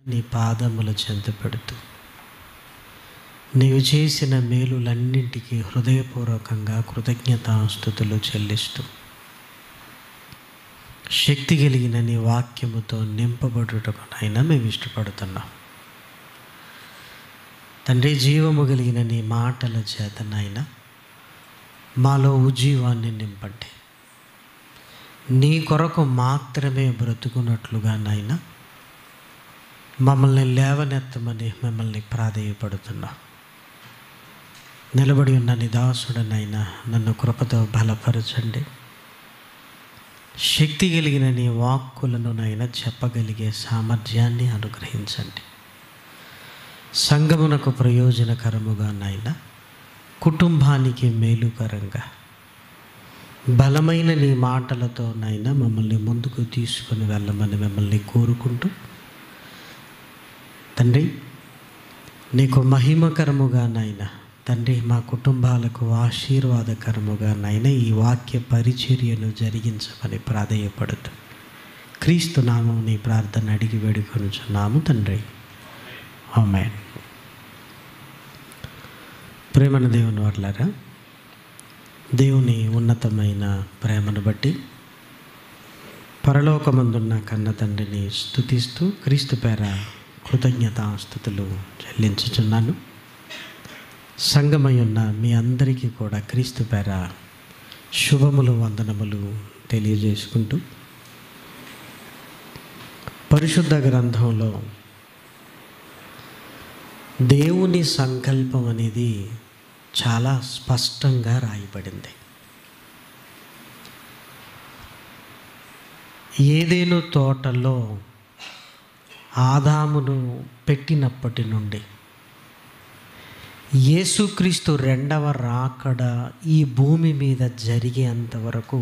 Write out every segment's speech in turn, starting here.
నీ పాదముల చెంత పెడుతూ నీవు చేసిన మేలులన్నింటికీ హృదయపూర్వకంగా కృతజ్ఞతాస్తుతులు చెల్లిస్తూ శక్తి కలిగిన నీ వాక్యముతో నింపబడుటకునైనా మేము ఇష్టపడుతున్నాం తండ్రి. జీవము కలిగిన నీ మాటల చేతనైనా మాలో ఉజ్జీవాన్ని నింపండి. నీ కొరకు మాత్రమే బ్రతుకున్నట్లుగానైనా మమ్మల్ని లేవనెత్తమని మిమ్మల్ని ప్రాధేయపడుతున్నా. నిలబడి ఉన్న నీ దాసుడనైనా నన్ను కృపతో బలపరచండి. శక్తి కలిగిన నీ వాక్కులను నైనా చెప్పగలిగే సామర్థ్యాన్ని అనుగ్రహించండి. సంఘమునకు ప్రయోజనకరముగానైనా కుటుంబానికి మేలుకరంగా బలమైన నీ మాటలతోనైనా మమ్మల్ని ముందుకు తీసుకుని వెళ్ళమని మిమ్మల్ని కోరుకుంటూ తండ్రి, నీకు మహిమకరముగానైనా తండ్రి మా కుటుంబాలకు ఆశీర్వాదకరముగానైనా ఈ వాక్య పరిచర్యను జరిగించమని ప్రాధేయపడుతూ క్రీస్తు నామం నీ ప్రార్థన అడిగి వేడుకొనుచున్నాము తండ్రి. ఆమేన్. ప్రేమన దేవుని వర్లారా, దేవుని ఉన్నతమైన ప్రేమను బట్టి పరలోకమందున్న కన్న తండ్రిని స్తుతిస్తూ క్రీస్తు పేర కృతజ్ఞతాస్తుతులు చెల్లించుచున్నాను. సంగమై ఉన్న మీ అందరికీ కూడా క్రీస్తు పేర శుభములు వందనములు తెలియజేసుకుంటూ పరిశుద్ధ గ్రంథంలో దేవుని సంకల్పం అనేది చాలా స్పష్టంగా రాయబడింది. ఏదేను తోటలో ఆదామును పెట్టినప్పటి నుండి యేసుక్రీస్తు రెండవ రాకడ ఈ భూమి మీద జరిగేంతవరకు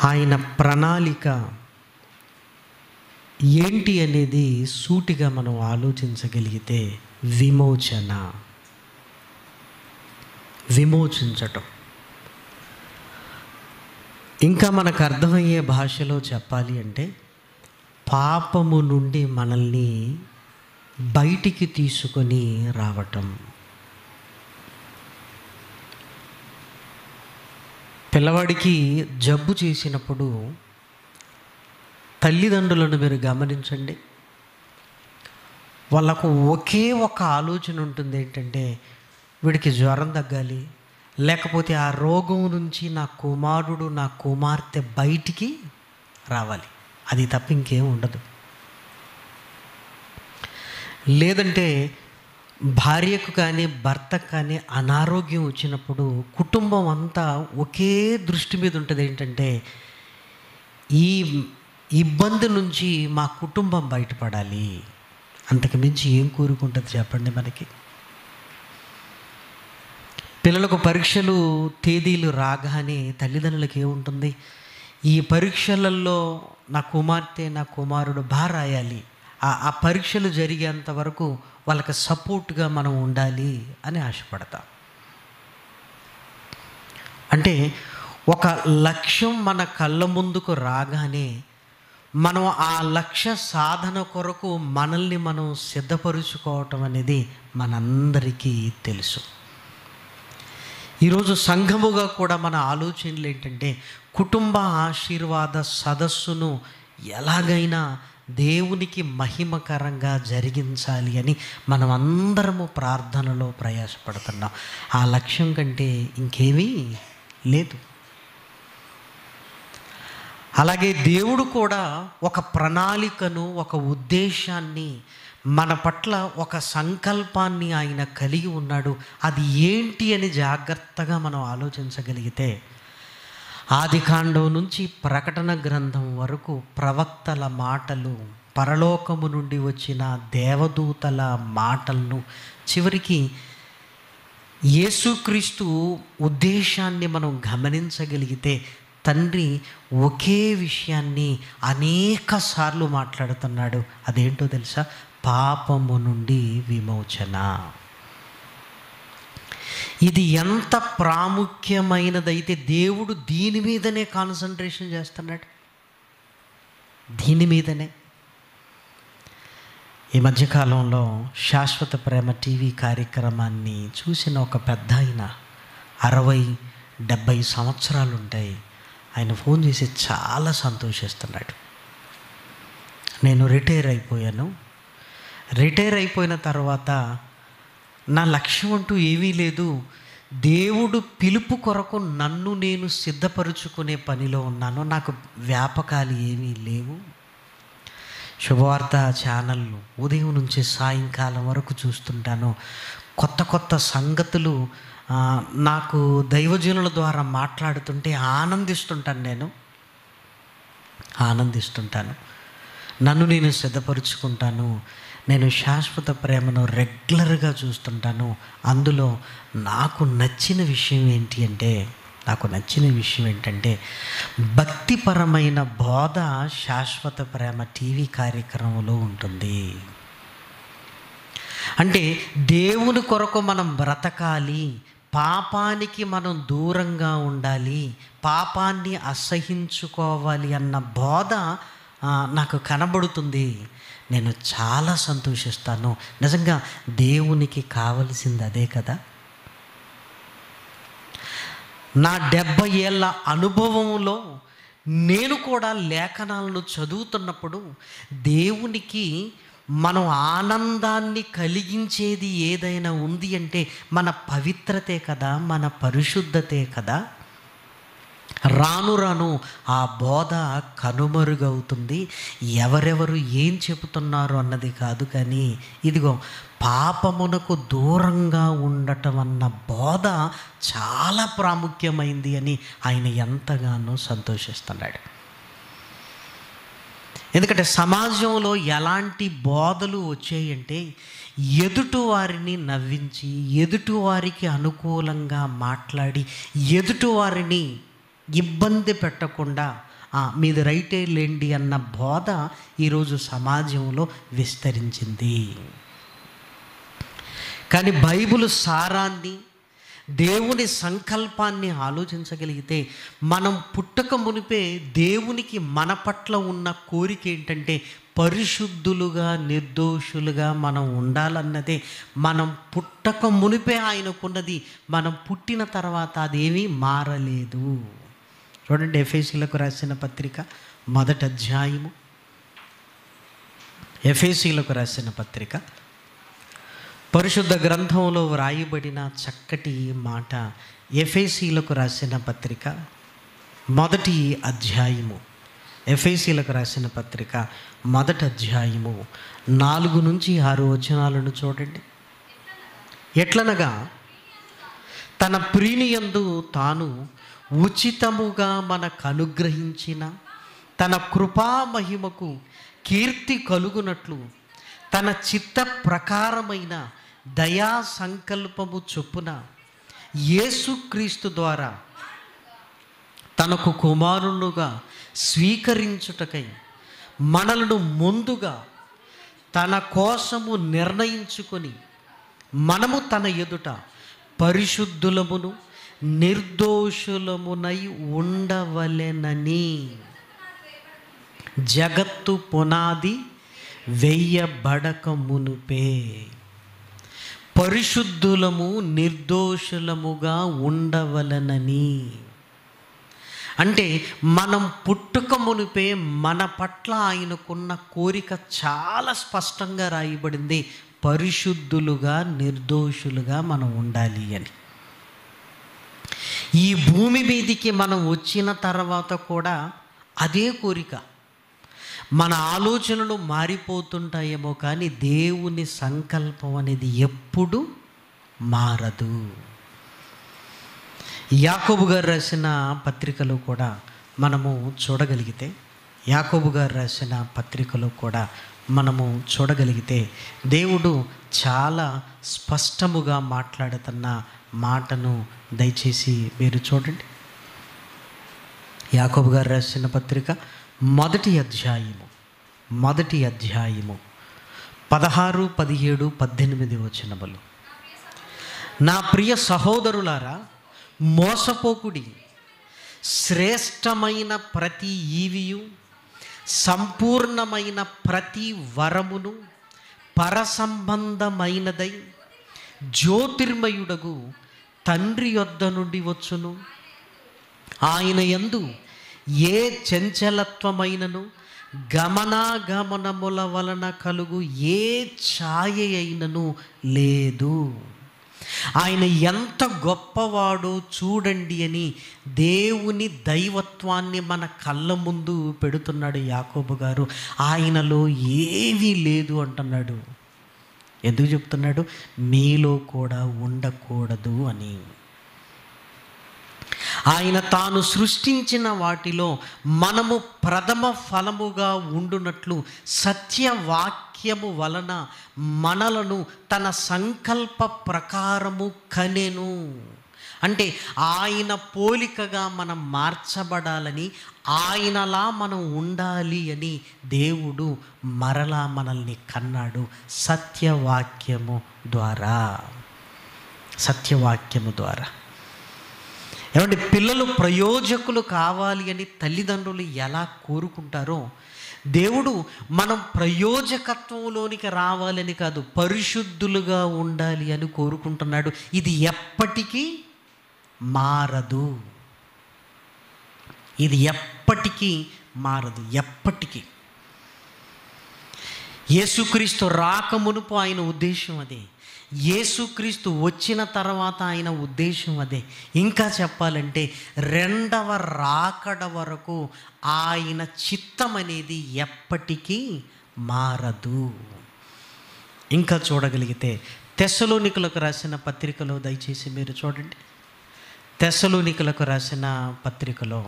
ఆయన ప్రణాళిక ఏంటి అనేది సూటిగా మనం ఆలోచించగలిగితే విమోచించటం. ఇంకా మనకు అర్థమయ్యే భాషలో చెప్పాలి అంటే పాపము నుండి మనల్ని బయటికి తీసుకొని రావటం. పిల్లవాడికి జబ్బు చేసినప్పుడు తల్లిదండ్రులను మీరు గమనించండి, వాళ్ళకు ఒకే ఒక ఆలోచన ఉంటుంది. ఏంటంటే వీడికి జ్వరం తగ్గాలి, లేకపోతే ఆ రోగం నుంచి నా కుమారుడు నా కుమార్తె బయటికి రావాలి. అది తప్ప ఇంకేం ఉండదు. లేదంటే భార్యకు కానీ భర్తకు కానీ అనారోగ్యం వచ్చినప్పుడు కుటుంబం అంతా ఒకే దృష్టి మీద ఉంటుంది. ఏంటంటే ఈ ఇబ్బంది నుంచి మా కుటుంబం బయటపడాలి. అంతకు మించి ఏం కోరుకుంటుంది చెప్పండి మనకి? పిల్లలకు పరీక్షలు తేదీలు రాగానే తల్లిదండ్రులకు ఏముంటుంది? ఈ పరీక్షలలో నా కుమార్తె నా కుమారుడు బాగా రాయాలి, ఆ పరీక్షలు జరిగేంత వరకు వాళ్ళకి సపోర్ట్గా మనం ఉండాలి అని ఆశపడతాం. అంటే ఒక లక్ష్యం మన కళ్ళ ముందుకు రాగానే మనం ఆ లక్ష్య సాధన కొరకు మనల్ని మనం సిద్ధపరుచుకోవటం అనేది మనందరికీ తెలుసు. ఈరోజు సంఘముగా కూడా మన ఆలోచనలు ఏంటంటే కుటుంబ ఆశీర్వాద సదస్సును ఎలాగైనా దేవునికి మహిమకరంగా జరిగించాలి అని మనం అందరము ప్రార్థనలో ప్రయాసపడుతున్నాం. ఆ లక్ష్యం కంటే ఇంకేమీ లేదు. అలాగే దేవుడు కూడా ఒక ప్రణాళికను, ఒక ఉద్దేశాన్ని, మన పట్ల ఒక సంకల్పాన్ని ఆయన కలిగి ఉన్నాడు. అది ఏంటి అని జాగ్రత్తగా మనం ఆలోచించగలిగితే ఆదికాండం నుంచి ప్రకటన గ్రంథం వరకు ప్రవక్తల మాటలు, పరలోకము నుండి వచ్చిన దేవదూతల మాటలను, చివరికి యేసుక్రీస్తు ఉద్దేశాన్ని మనం గమనించగలిగితే తండ్రి ఒకే విషయాన్ని అనేక సార్లు మాట్లాడుతున్నాడు. అదేంటో తెలుసా? పాపము నుండి విమోచన. ఇది ఎంత ప్రాముఖ్యమైనదైతే దేవుడు దీని మీదనే కాన్సన్ట్రేషన్ చేస్తున్నాడు. దీని మీదనే ఈ మధ్యకాలంలో శాశ్వత ప్రేమ టీవీ కార్యక్రమాన్ని చూసిన ఒక పెద్ద ఆయన 60-70 సంవత్సరాలు ఉంటాయి. ఆయన ఫోన్ చేసి చాలా సంతోషిస్తున్నాడు. నేను రిటైర్ అయిపోయాను. రిటైర్ అయిపోయిన తర్వాత నా లక్ష్యం అంటూ ఏమీ లేదు. దేవుడు పిలుపు కొరకు నన్ను నేను సిద్ధపరుచుకునే పనిలో ఉన్నాను. నాకు వ్యాపకాలు ఏమీ లేవు. శుభవార్త ఛానల్ ఉదయం నుంచి సాయంకాలం వరకు చూస్తుంటాను. కొత్త కొత్త సంగతులు నాకు దైవజనుల ద్వారా మాట్లాడుతుంటే ఆనందిస్తుంటాను. నన్ను నేను సిద్ధపరుచుకుంటాను. నేను శాశ్వత ప్రేమను రెగ్యులర్గా చూస్తుంటాను. అందులో నాకు నచ్చిన విషయం ఏంటంటే భక్తిపరమైన బోధ శాశ్వత ప్రేమ టీవీ కార్యక్రమంలో ఉంటుంది. అంటే దేవుని కొరకు మనం బ్రతకాలి, పాపానికి మనం దూరంగా ఉండాలి, పాపాన్ని అసహించుకోవాలి అన్న బోధ నాకు కనబడుతుంది. నేను చాలా సంతోషిస్తాను. నిజంగా దేవునికి కావలసింది అదే కదా. నా 70 ఏళ్ళ అనుభవంలో నేను కూడా లేఖనాలను చదువుతున్నప్పుడు దేవునికి మనం ఆనందాన్ని కలిగించేది ఏదైనా ఉంది అంటే మన పవిత్రతే కదా, మన పరిశుద్ధతే కదా. రాను రాను ఆ బోధ కనుమరుగవుతుంది. ఎవరెవరు ఏం చెబుతున్నారు అన్నది కాదు, కానీ ఇదిగో పాపమునకు దూరంగా ఉండటం అన్న బోధ చాలా ప్రాముఖ్యమైంది అని ఆయన ఎంతగానో సంతోషిస్తున్నాడు. ఎందుకంటే సమాజంలో ఎలాంటి బోధలు వచ్చాయంటే ఎదుటివారిని నవ్వించి, ఎదుటివారికి అనుకూలంగా మాట్లాడి, ఎదుటివారిని ఇబ్బంది పెట్టకుండా మీది రైటే లేండి అన్న బోధ ఈరోజు సమాజంలో విస్తరించింది. కానీ బైబిల్ సారాన్ని, దేవుని సంకల్పాన్ని ఆలోచించగలిగితే మనం పుట్టక మునిపే దేవునికి మన పట్ల ఉన్న కోరిక ఏంటంటే పరిశుద్ధులుగా, నిర్దోషులుగా మనం ఉండాలన్నదే. మనం పుట్టక మునిపే ఆయనకున్నది. మనం పుట్టిన తర్వాత అదేమీ మారలేదు. చూడండి, ఎఫెసీలకు రాసిన పత్రిక 1వ అధ్యాయము. ఎఫెసీలకు రాసిన పత్రిక పరిశుద్ధ గ్రంథంలో వ్రాయబడిన చక్కటి మాట. ఎఫెసీలకు రాసిన పత్రిక 1వ అధ్యాయము. ఎఫెసీలకు రాసిన పత్రిక 1వ అధ్యాయము 4 నుంచి 6 వచనాలను చూడండి. ఎట్లనగా తన ప్రియునియందు తాను ఉచితముగా మనకు అనుగ్రహించిన తన కృపామహిమకు కీర్తి కలుగునట్లు తన చిత్త ప్రకారమైన దయా సంకల్పము చొప్పున యేసుక్రీస్తు ద్వారా తనకు కుమారునుగా స్వీకరించుటకై మనలను ముందుగా తన కోసము నిర్ణయించుకొని మనము తన ఎదుట పరిశుద్ధులమును నిర్దోషులమునై ఉండవలెనని జగత్తు పునాది వేయబడక మునుపే పరిశుద్ధులము నిర్దోషులముగా ఉండవలనని. అంటే మనం పుట్టుక మునిపే మన పట్ల ఆయనకున్న కోరిక చాలా స్పష్టంగా రాయబడింది. పరిశుద్ధులుగా, నిర్దోషులుగా మనం ఉండాలి అని. ఈ భూమి మీదికి మనం వచ్చిన తర్వాత కూడా అదే కోరిక. మన ఆలోచనలు మారిపోతుంటాయేమో కానీ దేవుని సంకల్పం అనేది ఎప్పుడు మారదు. యాకోబు గారు రాసిన పత్రికలో కూడా మనము చూడగలిగితే, దేవుడు చాలా స్పష్టముగా మాట్లాడుతున్న మాటను దయచేసి మీరు చూడండి. యాకోబు గారు రాసిన పత్రిక 1వ అధ్యాయము 16, 17, 18 వచనములు. నా ప్రియ సహోదరులారా, మోసపోకుడి. శ్రేష్టమైన ప్రతి ఈవియు, సంపూర్ణమైన ప్రతి వరమును పరసంబంధమైనదై జ్యోతిర్మయుడగు తండ్రి యొద్ద నుండి వచ్చును. ఆయన యందు ఏ చంచలత్వమైనను గమనాగమనముల వలన కలుగు ఏ ఛాయ అయినను లేదు. ఆయన ఎంత గొప్పవాడో చూడండి అని దేవుని దైవత్వాన్ని మన కళ్ళ ముందు పెడుతున్నాడు యాకోబు గారు. ఆయనలో ఏమీ లేదు అంటున్నాడు. ఎందుకు చెప్తున్నాడు? మీలో కూడా ఉండకూడదు అని. ఆయన తాను సృష్టించిన వాటిలో మనము ప్రథమ ఫలముగా ఉండునట్లు సత్యవాక్యము వలన మనలను తన సంకల్ప ప్రకారము కనెను. అంటే ఆయన పోలికగా మనం మార్చబడాలని, ఆయనలా మనం ఉండాలి అని దేవుడు మరలా మనల్ని కన్నాడు సత్యవాక్యము ద్వారా. సత్యవాక్యము ద్వారా. ఏమంటే పిల్లలు ప్రయోజకులు కావాలి అని తల్లిదండ్రులు ఎలా కోరుకుంటారో, దేవుడు మనం ప్రయోజకత్వంలోనికి రావాలని కాదు, పరిశుద్ధులుగా ఉండాలి అని కోరుకుంటున్నాడు. ఇది ఎప్పటికీ మారదు. ఇది ఎప్పటికీ మారదు. ఎప్పటికీ. యేసుక్రీస్తు రాకమునుపు ఆయన ఉద్దేశం అదే. యేసుక్రీస్తు వచ్చిన తర్వాత ఆయన ఉద్దేశం అదే. ఇంకా చెప్పాలంటే రెండవ రాకడ వరకు ఆయన చిత్తం అనేది ఎప్పటికీ మారదు. ఇంకా చూడగలిగితే తెస్సలోనికులకు రాసిన పత్రికలో దయచేసి మీరు చూడండి. తెస్సలోనికులకు రాసిన పత్రికలో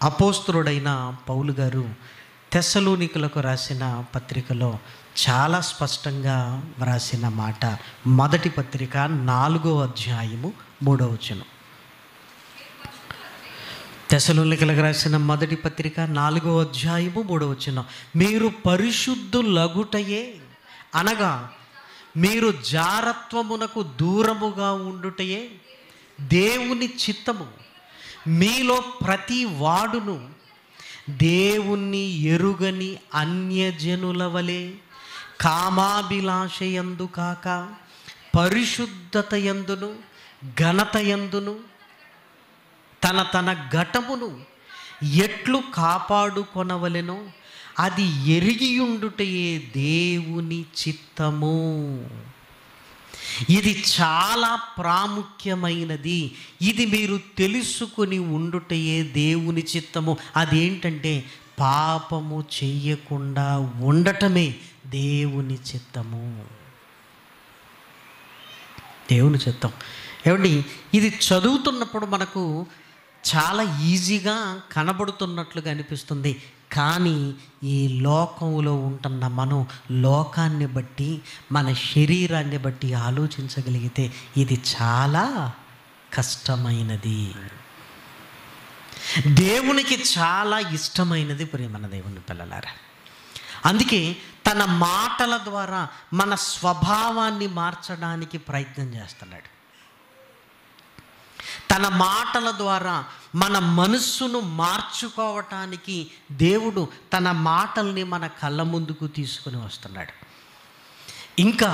అపోస్తలుడైన పౌలు గారు తెస్సలోనికులకు రాసిన పత్రికలో చాలా స్పష్టంగా వ్రాసిన మాట. మొదటి పత్రిక 4వ అధ్యాయము 3వ వచనం. తెస్సలోనికులకు రాసిన మొదటి పత్రిక 4వ అధ్యాయము 3వ వచనం. మీరు పరిశుద్ధులగుటయే అనగా మీరు జారత్వమునకు దూరముగా ఉండుటయే దేవుని చిత్తము. మీలో ప్రతి వాడును దేవుణ్ణి ఎరుగని అన్యజనుల వలె కామాభిలాషయందు కాక పరిశుద్ధత యందును ఘనత యందును తన ఘటమును ఎట్లు కాపాడుకొనవలెనో అది ఎరిగియుండుటయే దేవుని చిత్తము. ఇది చాలా ప్రాముఖ్యమైనది. ఇది మీరు తెలుసుకుని ఉండుటయే దేవుని చిత్తము. అదేంటంటే పాపము చెయ్యకుండా ఉండటమే దేవుని చిత్తము. దేవుని చిత్తం. ఏమండి, ఇది చదువుతున్నప్పుడు మనకు చాలా ఈజీగా కనబడుతున్నట్లుగా అనిపిస్తుంది. కానీ ఈ లోకంలో ఉంటున్న మనం లోకాన్ని బట్టి, మన శరీరాన్ని బట్టి ఆలోచించగలిగితే ఇది చాలా కష్టమైనది. దేవునికి చాలా ఇష్టమైనది ప్రియమైన దేవుని పిల్లలారా. అందుకే తన మాటల ద్వారా మన స్వభావాన్ని మార్చడానికి ప్రయత్నం చేస్తున్నాడు. తన మాటల ద్వారా మన మనస్సును మార్చుకోవటానికి దేవుడు తన మాటల్ని మన కళ్ళ ముందుకు తీసుకుని వస్తున్నాడు. ఇంకా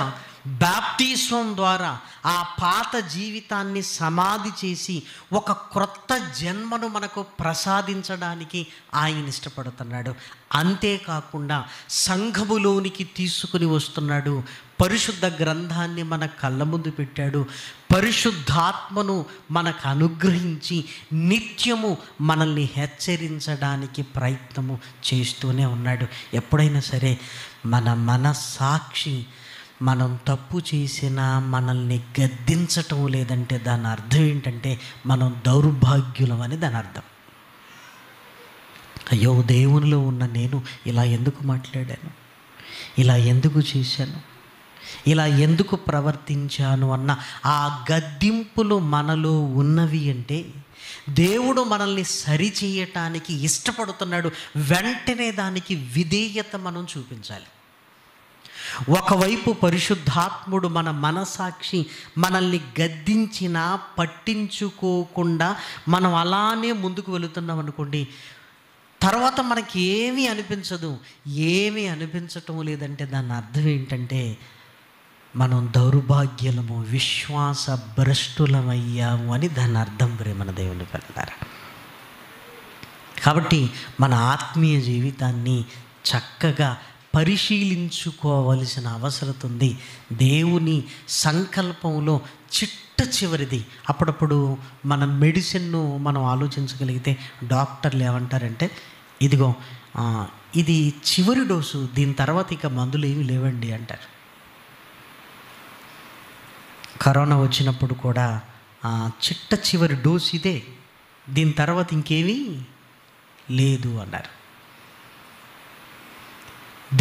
బాప్తిస్మం ద్వారా ఆ పాత జీవితాన్ని సమాధి చేసి ఒక క్రొత్త జన్మను మనకు ప్రసాదించడానికి ఆయన ఇష్టపడుతున్నాడు. అంతేకాకుండా సంఘములోనికి తీసుకుని వస్తున్నాడు. పరిశుద్ధ గ్రంథాన్ని మన కళ్ళ ముందు పెట్టాడు. పరిశుద్ధాత్మను మనకు అనుగ్రహించి నిత్యము మనల్ని హెచ్చరించడానికి ప్రయత్నము చేస్తూనే ఉన్నాడు. ఎప్పుడైనా సరే మన మనస్సాక్షి మనం తప్పు చేసినా మనల్ని గద్దించటం లేదంటే దాని అర్థం ఏంటంటే మనం దౌర్భాగ్యులం అని దాని అర్థం. అయ్యో, దేవునిలో ఉన్న నేను ఇలా ఎందుకు మాట్లాడాను, ఇలా ఎందుకు చేశాను, ఇలా ఎందుకు ప్రవర్తించాను అన్న ఆ గద్దింపులు మనలో ఉన్నవి అంటే దేవుడు మనల్ని సరిచేయటానికి ఇష్టపడుతున్నాడు. వెంటనే దానికి విధేయత మనం చూపించాలి. ఒకవైపు పరిశుద్ధాత్ముడు మన మనసాక్షి మనల్ని తర్వాత మనకి ఏమీ అనిపించదు. ఏమీ అనిపించటం లేదంటే దాని అర్థం ఏంటంటే మనం దౌర్భాగ్యులము, విశ్వాస భ్రష్టులమయ్యాము అని దాని అర్థం. ప్రేమన దేవుని పిల్లలారా, కాబట్టి మన ఆత్మీయ జీవితాన్ని చక్కగా పరిశీలించుకోవలసిన అవసరం ఉంది. దేవుని సంకల్పంలో చివరిది. అప్పుడప్పుడు మన మెడిసిన్ను మనం ఆలోచించగలిగితే డాక్టర్లు ఏమంటారంటే, ఇదిగో ఇది చివరి డోసు, దీని తర్వాత ఇక మందులు ఏమీ లేవండి అంటారు. కరోనా వచ్చినప్పుడు కూడా చివరి డోసు ఇదే, దీని తర్వాత ఇంకేమీ లేదు అన్నారు.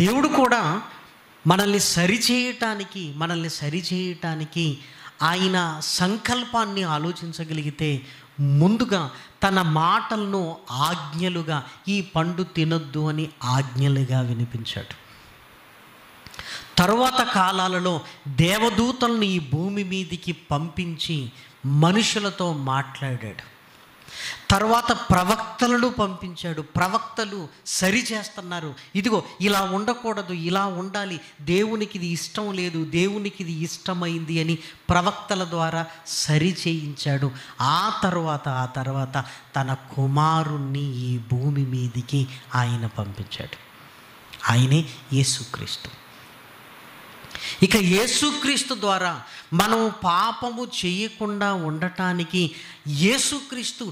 దేవుడు కూడా మనల్ని సరిచేయటానికి ఆయన సంకల్పాన్ని ఆలోచించగలిగితే ముందుగా తన మాటలను ఆజ్ఞలుగా, ఈ పండు తినొద్దు అని ఆజ్ఞలుగా వినిపించాడు. తరువాత కాలాలలో దేవదూతలను ఈ భూమి మీదికి పంపించి మనుషులతో మాట్లాడాడు. తర్వాత ప్రవక్తలను పంపించాడు. ప్రవక్తలు సరిచేస్తున్నారు, ఇదిగో ఇలా ఉండకూడదు, ఇలా ఉండాలి, దేవునికి ఇది ఇష్టం లేదు, దేవునికి ఇది ఇష్టమైంది అని ప్రవక్తల ద్వారా సరిచేయించాడు. ఆ తర్వాత తన కుమారుణ్ణి ఈ భూమి మీదికి ఆయన పంపించాడు. ఆయనే యేసుక్రీస్తు. ఇక యేసుక్రీస్తు ద్వారా మనం పాపము చేయకుండా ఉండటానికి యేసుక్రీస్తు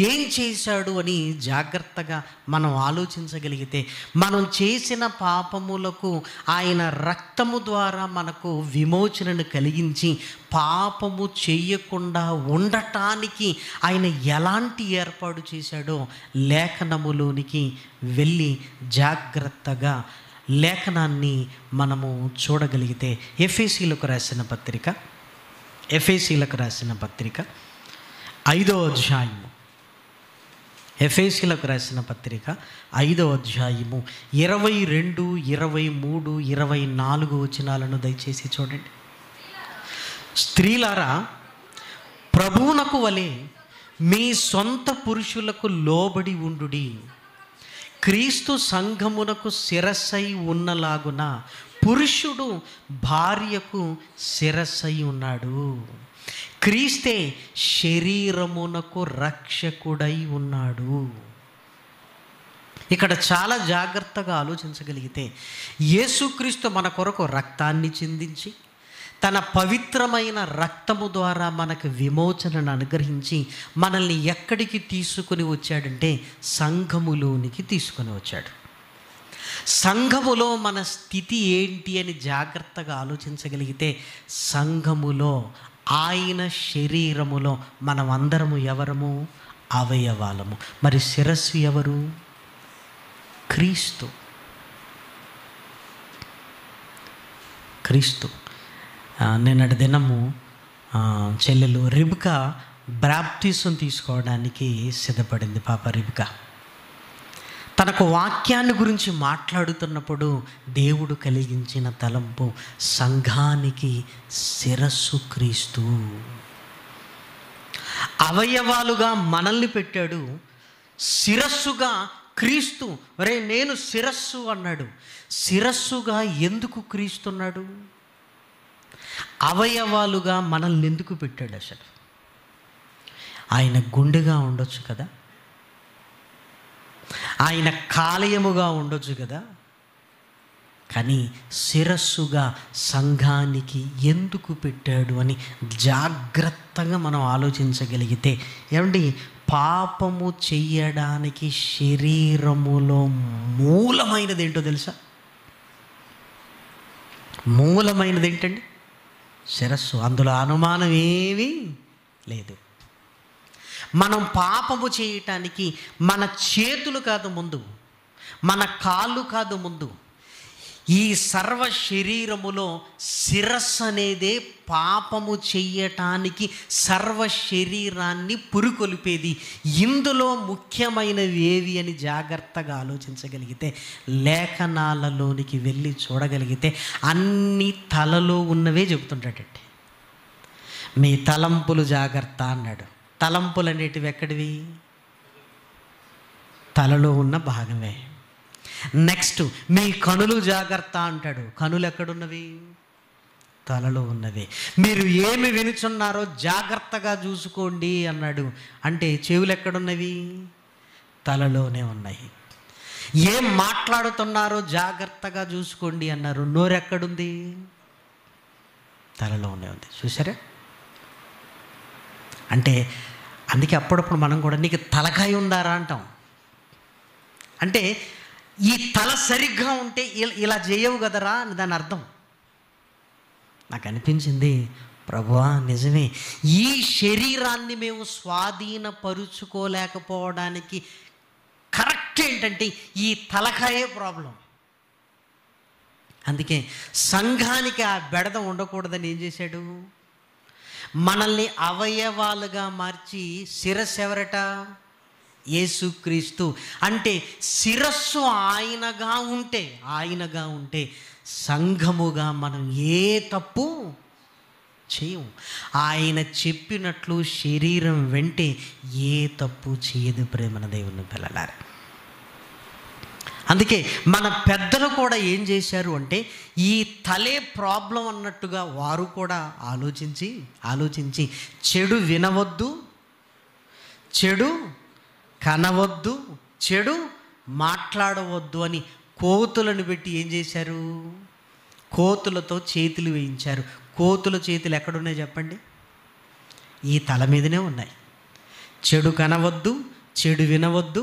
ఏం చేశాడు అని జాగ్రత్తగా మనం ఆలోచించగలిగితే, మనం చేసిన పాపములకు ఆయన రక్తము ద్వారా మనకు విమోచనను కలిగించి పాపము చేయకుండా ఉండటానికి ఆయన ఎలాంటి ఏర్పాటు చేశాడో లేఖనములోనికి వెళ్ళి జాగ్రత్తగా లేఖనాన్ని మనము చూడగలిగితే, ఎఫెసీలకు రాసిన పత్రిక 5వ అధ్యాయము, ఎఫెసీలకు రాసిన పత్రిక 5వ అధ్యాయము 22, 23, 24 వచనాలను దయచేసి చూడండి. స్త్రీలారా, ప్రభువునకు వలె మీ సొంత పురుషులకు లోబడి ఉండుడి. క్రీస్తు సంఘమునకు శిరస్సై ఉన్నలాగున పురుషుడు భార్యకు శిరస్సై ఉన్నాడు. క్రీస్తే శరీరమునకు రక్షకుడై ఉన్నాడు. ఇక్కడ చాలా జాగ్రత్తగా ఆలోచించగలిగితే, యేసుక్రీస్తు మన కొరకు రక్తాన్ని చిందించి తన పవిత్రమైన రక్తము ద్వారా మనకు విమోచనను అనుగ్రహించి మనల్ని ఎక్కడికి తీసుకుని వచ్చాడంటే సంఘములోనికి తీసుకుని వచ్చాడు. సంఘములో మన స్థితి ఏంటి అని జాగ్రత్తగా ఆలోచించగలిగితే, సంఘములో ఆయన శరీరములో మనం అందరము ఎవరము? అవయవాలము. మరి శిరస్సు ఎవరు? క్రీస్తు. నిన్నటి దినము చెల్లెలు రిబ్కా బాప్టిజం తీసుకోవడానికి సిద్ధపడింది. పాప రిబ్కా తనకు వాక్యాన్ని గురించి మాట్లాడుతున్నప్పుడు దేవుడు కలిగించిన తలంపు, సంఘానికి శిరస్సు క్రీస్తు. అవయవాలుగా మనల్ని పెట్టాడు, శిరస్సుగా క్రీస్తు. ఒరే నేను శిరస్సు అన్నాడు. శిరస్సుగా ఎందుకు క్రీస్తున్నాడు? అవయవాలుగా మనల్ని ఎందుకు పెట్టాడు? అసలు ఆయన గుండెగా ఉండొచ్చు కదా, ఆయన కాలేయముగా ఉండొచ్చు కదా, కానీ శిరస్సుగా సంఘానికి ఎందుకు పెట్టాడు అని జాగ్రత్తగా మనం ఆలోచించగలిగితే, ఏమండి, పాపము చెయ్యడానికి శరీరములో మూలమైనది ఏంటో తెలుసా? మూలమైనది ఏంటండి? శిరస్సు. అందులో అనుమానం ఏమీ లేదు. మనం పాపము చేయటానికి మన చేతులు కాదు ముందు, మన కాళ్ళు కాదు ముందు, ఈ సర్వ శరీరములో శిరస్సు అనేదే పాపము చెయ్యటానికి సర్వ శరీరాన్ని పురుకొల్పేది. ఇందులో ముఖ్యమైనవి ఏవి అని జాగ్రత్తగా ఆలోచించగలిగితే, లేఖనాలలోనికి వెళ్ళి చూడగలిగితే అన్ని తలలో ఉన్నవే చెబుతుంటాడండి. మీ తలంపులు జాగ్రత్త అన్నాడు. తలంపులు అనేటివి ఎక్కడివి? తలలో ఉన్న భాగమే. నెక్స్ట్ మీ కనులు జాగ్రత్త అంటాడు. కనులు ఎక్కడున్నవి? తలలో ఉన్నవి. మీరు ఏమి వినుచున్నారో జాగ్రత్తగా చూసుకోండి అన్నాడు. అంటే చెవులు ఎక్కడున్నవి? తలలోనే ఉన్నాయి. ఏం మాట్లాడుతున్నారో జాగ్రత్తగా చూసుకోండి అన్నారు. నోరు ఎక్కడుంది? తలలోనే ఉంది. చూసారా? అంటే అందుకే అప్పుడప్పుడు మనం కూడా నీకు తలకాయ ఉందారా అంటాం. అంటే ఈ తల సరిగ్గా ఉంటే ఇలా చేయవు కదరా అని దాని అర్థం. నాకు అనిపించింది, ప్రభువా నిజమే, ఈ శరీరాన్ని మేము స్వాధీనపరుచుకోలేకపోవడానికి కరెక్ట్ ఏంటంటే ఈ తలకాయే ప్రాబ్లం. అందుకే సంఘానికి ఆ బెడద ఉండకూడదని ఏం చేశాడు? మనల్ని అవయవాలుగా మార్చి శిరస్సు ఎవరట? యేసుక్రీస్తు. అంటే శిరస్సు ఆయనగా ఉంటే సంఘముగా మనం ఏ తప్పు చేయం. ఆయన చెప్పినట్లు శరీరం వెంటే ఏ తప్పు చేయదు ప్రేమన దేవుని పిల్లలారా. అందుకే మన పెద్దలు కూడా ఏం చేశారు అంటే ఈ తలే ప్రాబ్లం అన్నట్టుగా వారు కూడా ఆలోచించి చెడు వినవద్దు, చెడు కనవద్దు, చెడు మాట్లాడవద్దు అని కోతులను పెట్టి ఏం చేశారు? కోతులతో చేతులు వేయించారు. కోతుల చేతులు ఎక్కడున్నాయి చెప్పండి? ఈ తల మీదనే ఉన్నాయి. చెడు కనవద్దు, చెడు వినవద్దు,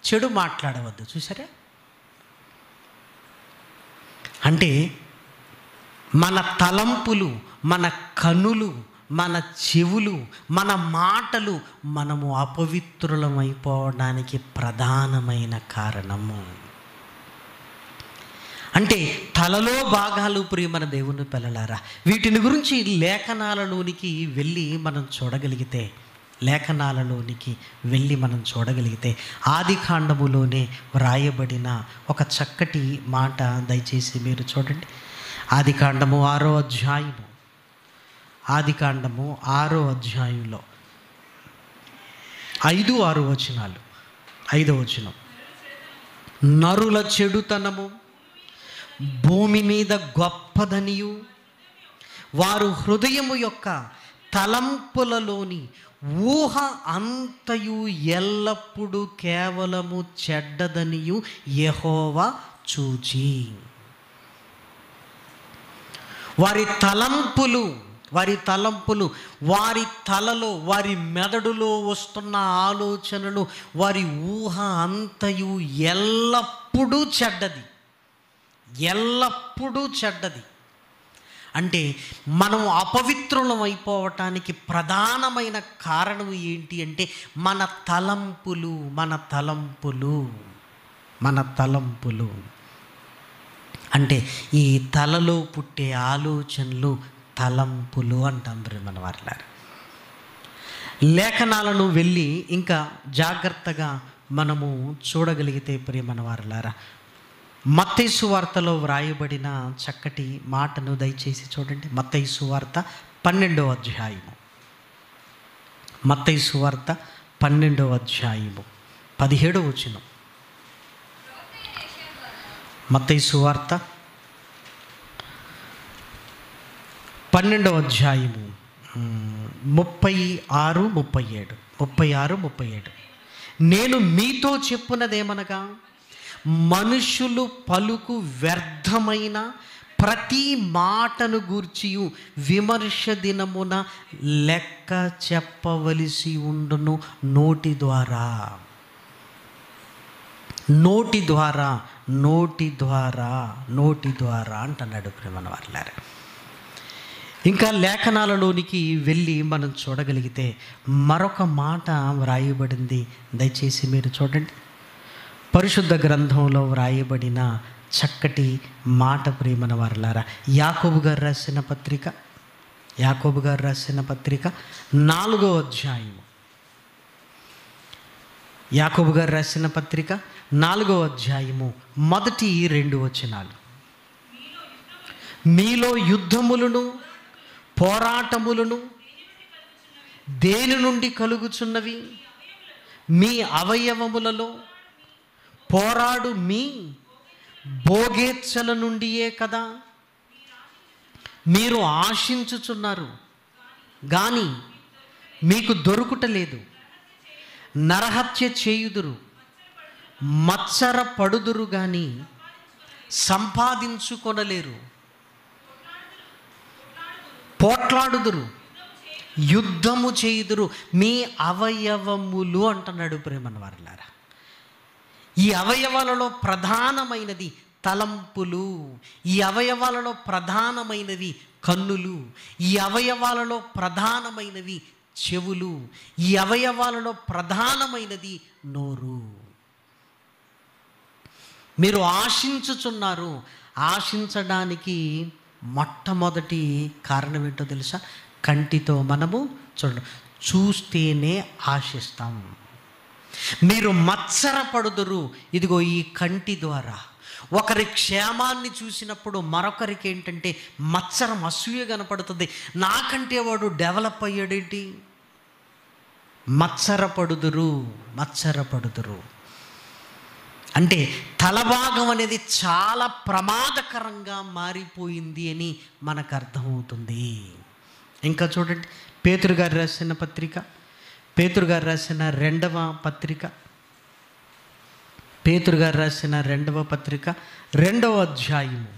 చెడు మాట్లాడవద్దు. చూసారా? అంటే మన తలంపులు, మన కన్నులు, మన చెవులు, మన మాటలు మనము అపవిత్రులమైపోవడానికి ప్రధానమైన కారణము. అంటే తలలో భాగాలు ప్రియమైన దేవుని పిల్లలారా, వీటిని గురించి లేఖనాలలోనికి వెళ్ళి మనం చూడగలిగితే ఆదికాండములోనే వ్రాయబడిన ఒక చక్కటి మాట దయచేసి మీరు చూడండి. ఆదికాండము 6వ అధ్యాయము, ఆదికాండము 6వ అధ్యాయంలో 5-6 వచనాలు. 5వ వచనం, నరుల చెడుతనము భూమి మీద గొప్పదనియు వారు హృదయము యొక్క తలంపులలోని ఊహ అంతయు ఎల్లప్పుడూ కేవలము చెడ్డదనియు యెహోవా చూచి. వారి తలంపులు, వారి తలలో, వారి మెదడులో వస్తున్న ఆలోచనలు, వారి ఊహ అంతయు ఎల్లప్పుడూ చెడ్డది. అంటే మనం అపవిత్రులం అయిపోవటానికి ప్రధానమైన కారణం ఏంటి అంటే మన తలంపులు. అంటే ఈ తలలో పుట్టే ఆలోచనలు తలంపులు అంటాం మన వారిలారా. లేఖనాలను వెళ్ళి ఇంకా జాగ్రత్తగా మనము చూడగలిగితే ప్రియమైన వారిలారా, మత్తయి సువార్తలో వ్రాయబడిన చక్కటి మాటను దయచేసి చూడండి. మత్తయి సువార్త 12వ అధ్యాయము, మత్తయి సువార్త 12వ అధ్యాయము 17వ వచనం. మత్తయి సువార్త 12వ అధ్యాయము 36-37. నేను మీతో చెప్పున్నదేమనగా, మనుషులు పలుకు వ్యర్థమైన ప్రతి మాటను గూర్చియు విమర్శ దినమున లెక్క చెప్పవలసి ఉండును. నోటి ద్వారా అంటున్నాడు ప్రేమన వారులారా. ఇంకా లేఖనాలలోనికి వెళ్ళి మనం చూడగలిగితే మరొక మాట వ్రాయబడింది. దయచేసి మీరు చూడండి. పరిశుద్ధ గ్రంథంలో వ్రాయబడిన చక్కటి మాట ప్రియమైన వారలారా, యాకోబు గారు రాసిన పత్రిక 4వ అధ్యాయము, యాకోబు గారు రాసిన పత్రిక 4వ అధ్యాయము మొదటి 2 వచనాలు. మీలో యుద్ధములను పోరాటములను దేని నుండి కలుగుచున్నవి? మీ అవయవములలో పోరాడు మీ భోగేచ్ఛల నుండియే కదా మీరు ఆశించుచున్నారు, కానీ మీకు దొరుకుటలేదు. నరహత్య చేయుదురు, మత్సర పడుదురు, కానీ సంపాదించుకొనలేరు. పోట్లాడుదురు, యుద్ధము చేయుదురు, మీ అవయవములు అంటున్నాడు ప్రేమన్న వారలారా. ఈ అవయవాలలో ప్రధానమైనది తలంపులు, ఈ అవయవాలలో ప్రధానమైనవి కన్నులు, ఈ అవయవాలలో ప్రధానమైనవి చెవులు, ఈ అవయవాలలో ప్రధానమైనది నోరు. మీరు ఆశించుచున్నారు. ఆశించడానికి మొట్టమొదటి కారణం ఏంటో తెలుసా? కంటితో మనము చూస్తేనే ఆశిస్తాం. మీరు మత్సరపడుదురు, ఇదిగో ఈ కంటి ద్వారా. ఒకరి క్షేమాన్ని చూసినప్పుడు మరొకరికి ఏంటంటే మత్సరం, అసూయ కనపడుతుంది. నాకంటే వాడు డెవలప్ అయ్యాడేంటి? మత్సరపడుదురు. అంటే తలభాగం అనేది చాలా ప్రమాదకరంగా మారిపోయింది అని మనకు అర్థమవుతుంది. ఇంకా చూడండి, పేతురు గారు రాసిన పత్రిక, పేతురు గారు రాసిన రెండవ పత్రిక 2వ అధ్యాయము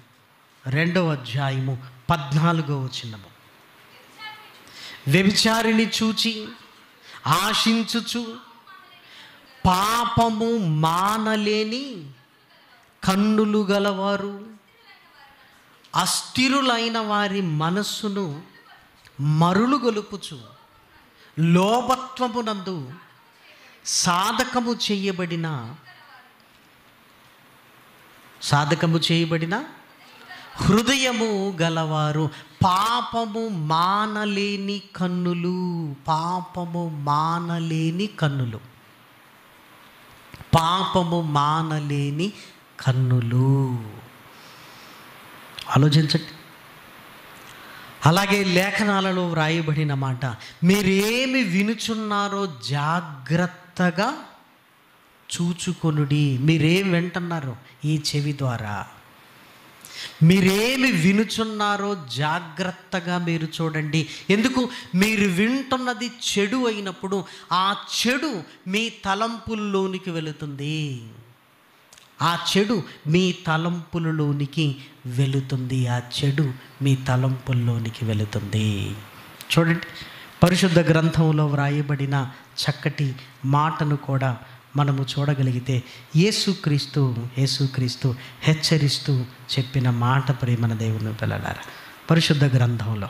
14వ వచనము. వ్యభిచారిని చూచి ఆశించుచు పాపము మానలేని కన్నులు గలవారు, అస్థిరులైన వారి మనస్సును మరులు గొలుపుచు లోభత్వమునందు సాధకము చేయబడిన హృదయము గలవారు, పాపము మానలేని కన్నులు. ఆలోచించండి. అలాగే లేఖనాలలో వ్రాయబడిన మాట, మీరేమి వినుచున్నారో జాగ్రత్తగా చూచుకొనుడి. మీరేం వింటున్నారో ఈ చెవి ద్వారా, మీరేమి వినుచున్నారో జాగ్రత్తగా మీరు చూడండి. ఎందుకు? మీరు వింటున్నది చెడు అయినప్పుడు ఆ చెడు మీ తలంపుల్లోనికి వెళుతుంది. చూడండి, పరిశుద్ధ గ్రంథంలో వ్రాయబడిన చక్కటి మాటను కూడా మనము చూడగలిగితే యేసుక్రీస్తు హెచ్చరిస్తూ చెప్పిన మాట ప్రేమన దేవుని పిల్లలారా, పరిశుద్ధ గ్రంథంలో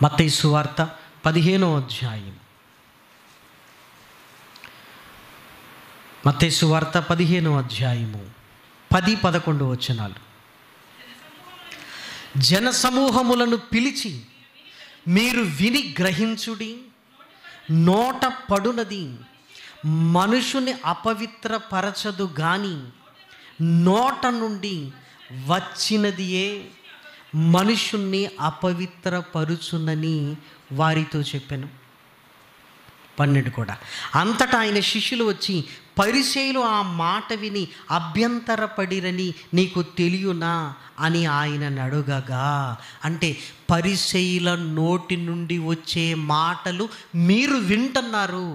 మత్తయి సువార్త 15వ అధ్యాయం, మత్తయి సువార్త 15వ అధ్యాయము 10-11 వచనాలు. జనసమూహములను పిలిచి మీరు విని గ్రహించుడి, నోట పడునది మనుషుని అపవిత్రపరచదు గాని నోట నుండి వచ్చినదియే మనుషుణ్ణి అపవిత్రపరుచునని వారితో చెప్పాను. 12 కూడా. అంతటా ఆయన శిష్యులు వచ్చి, పరిసయ్యులు ఆ మాట విని అభ్యంతరపడిరని నీకు తెలియనా అని ఆయనను అడుగగా, అంటే పరిసయ్యుల నోటి నుండి వచ్చే మాటలు మీరు వింటున్నారు.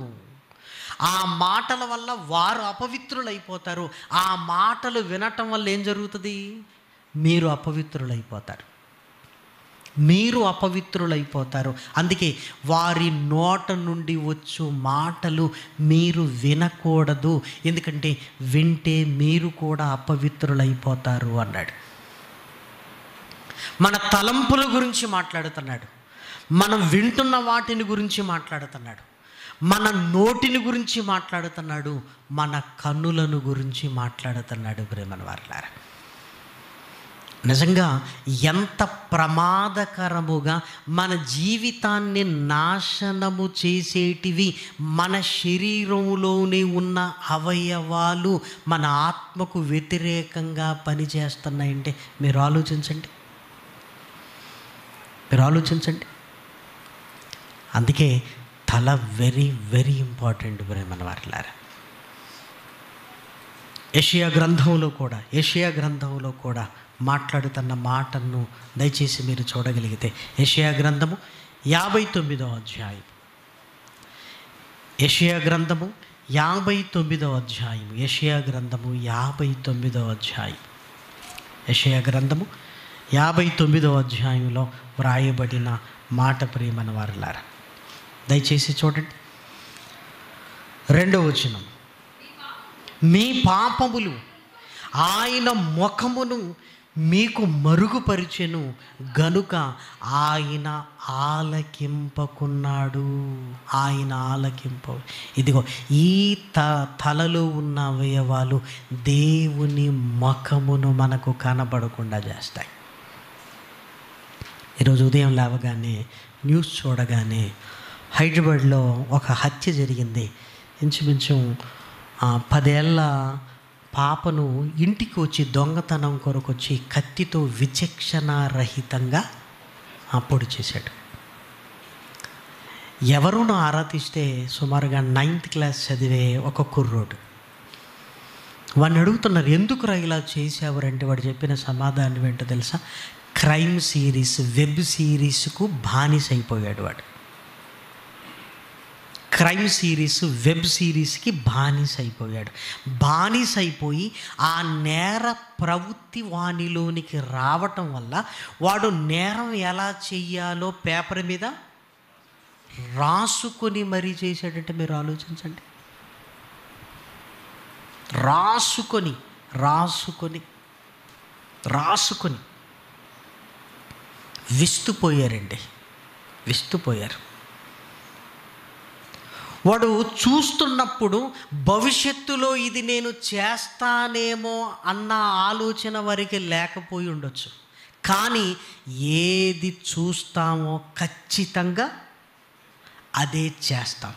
ఆ మాటల వల్ల వారు అపవిత్రులైపోతారు. ఆ మాటలు వినటం వల్ల ఏం జరుగుతుంది? మీరు అపవిత్రులైపోతారు. అందుకే వారి నోట నుండి వచ్చు మాటలు మీరు వినకూడదు, ఎందుకంటే వింటే మీరు కూడా అపవిత్రులైపోతారు అన్నాడు. మన తలంపుల గురించి మాట్లాడుతున్నాడు, మనం వింటున్న వాటిని గురించి మాట్లాడుతున్నాడు, మన నోటిని గురించి మాట్లాడుతున్నాడు, మన కన్నులను గురించి మాట్లాడుతున్నాడు. ప్రేమన వారలారా, నిజంగా ఎంత ప్రమాదకరముగా మన జీవితాన్ని నాశనము చేసేటివి మన శరీరంలోనే ఉన్న అవయవాలు మన ఆత్మకు వ్యతిరేకంగా పనిచేస్తున్నాయంటే మీరు ఆలోచించండి. అందుకే తల వెరీ వెరీ ఇంపార్టెంట్ ప్రేమన వారలారా. యెషయా గ్రంథంలో కూడా మాట్లాడుతున్న మాటను దయచేసి మీరు చూడగలిగితే, యెషయా గ్రంథము 59వ అధ్యాయం, యెషయా గ్రంథము 59వ అధ్యాయం, యెషయా గ్రంథము 59వ అధ్యాయం, యెషయా గ్రంథము 59వ అధ్యాయంలో వ్రాయబడిన మాట ప్రియమైన వారలారా, దయచేసి చూడండి. 2వ వచనం, మీ పాపములు ఆయన ముఖమును మీకు మరుగుపరిచెను గనుక ఆయన ఆలకింపకున్నాడు. ఆయన ఇదిగో ఈ తలలో ఉన్న అవయవాలు దేవుని ముఖమును మనకు కనబడకుండా చేస్తాయి. ఈరోజు ఉదయం లేవగానే న్యూస్ చూడగానే హైదరాబాద్లో ఒక హత్య జరిగింది. ఇంచుమించు 10 ఏళ్ళ పాపను ఇంటికి వచ్చి దొంగతనం కొరకు వచ్చి కత్తితో విచక్షణారహితంగా పొడి చేశాడు. ఎవరునో ఆరాధిస్తే సుమారుగా 9th క్లాస్ చదివే ఒక కుర్రోడు. వాడిని అడుగుతున్నారు, ఎందుకురా ఇలా చేసావురంటే వాడు చెప్పిన సమాధానం ఏంటో తెలుసా? క్రైమ్ సిరీస్, వెబ్ సిరీస్కు బానిస అయిపోయాడు వాడు. క్రైమ్ సిరీస్, వెబ్ సిరీస్కి బానిస అయిపోయి ఆ నేర ప్రవృత్తి వానిలోనికి రావటం వల్ల వాడు నేరం ఎలా చెయ్యాలో పేపర్ మీద రాసుకొని మరీ చేశాడంటే మీరు ఆలోచించండి. రాసుకొని విస్తుపోయారు. వాడు చూస్తున్నప్పుడు భవిష్యత్తులో ఇది నేను చేస్తానేమో అన్న ఆలోచన వరకు లేకపోయి ఉండొచ్చు, కానీ ఏది చూస్తామో ఖచ్చితంగా అదే చేస్తాం.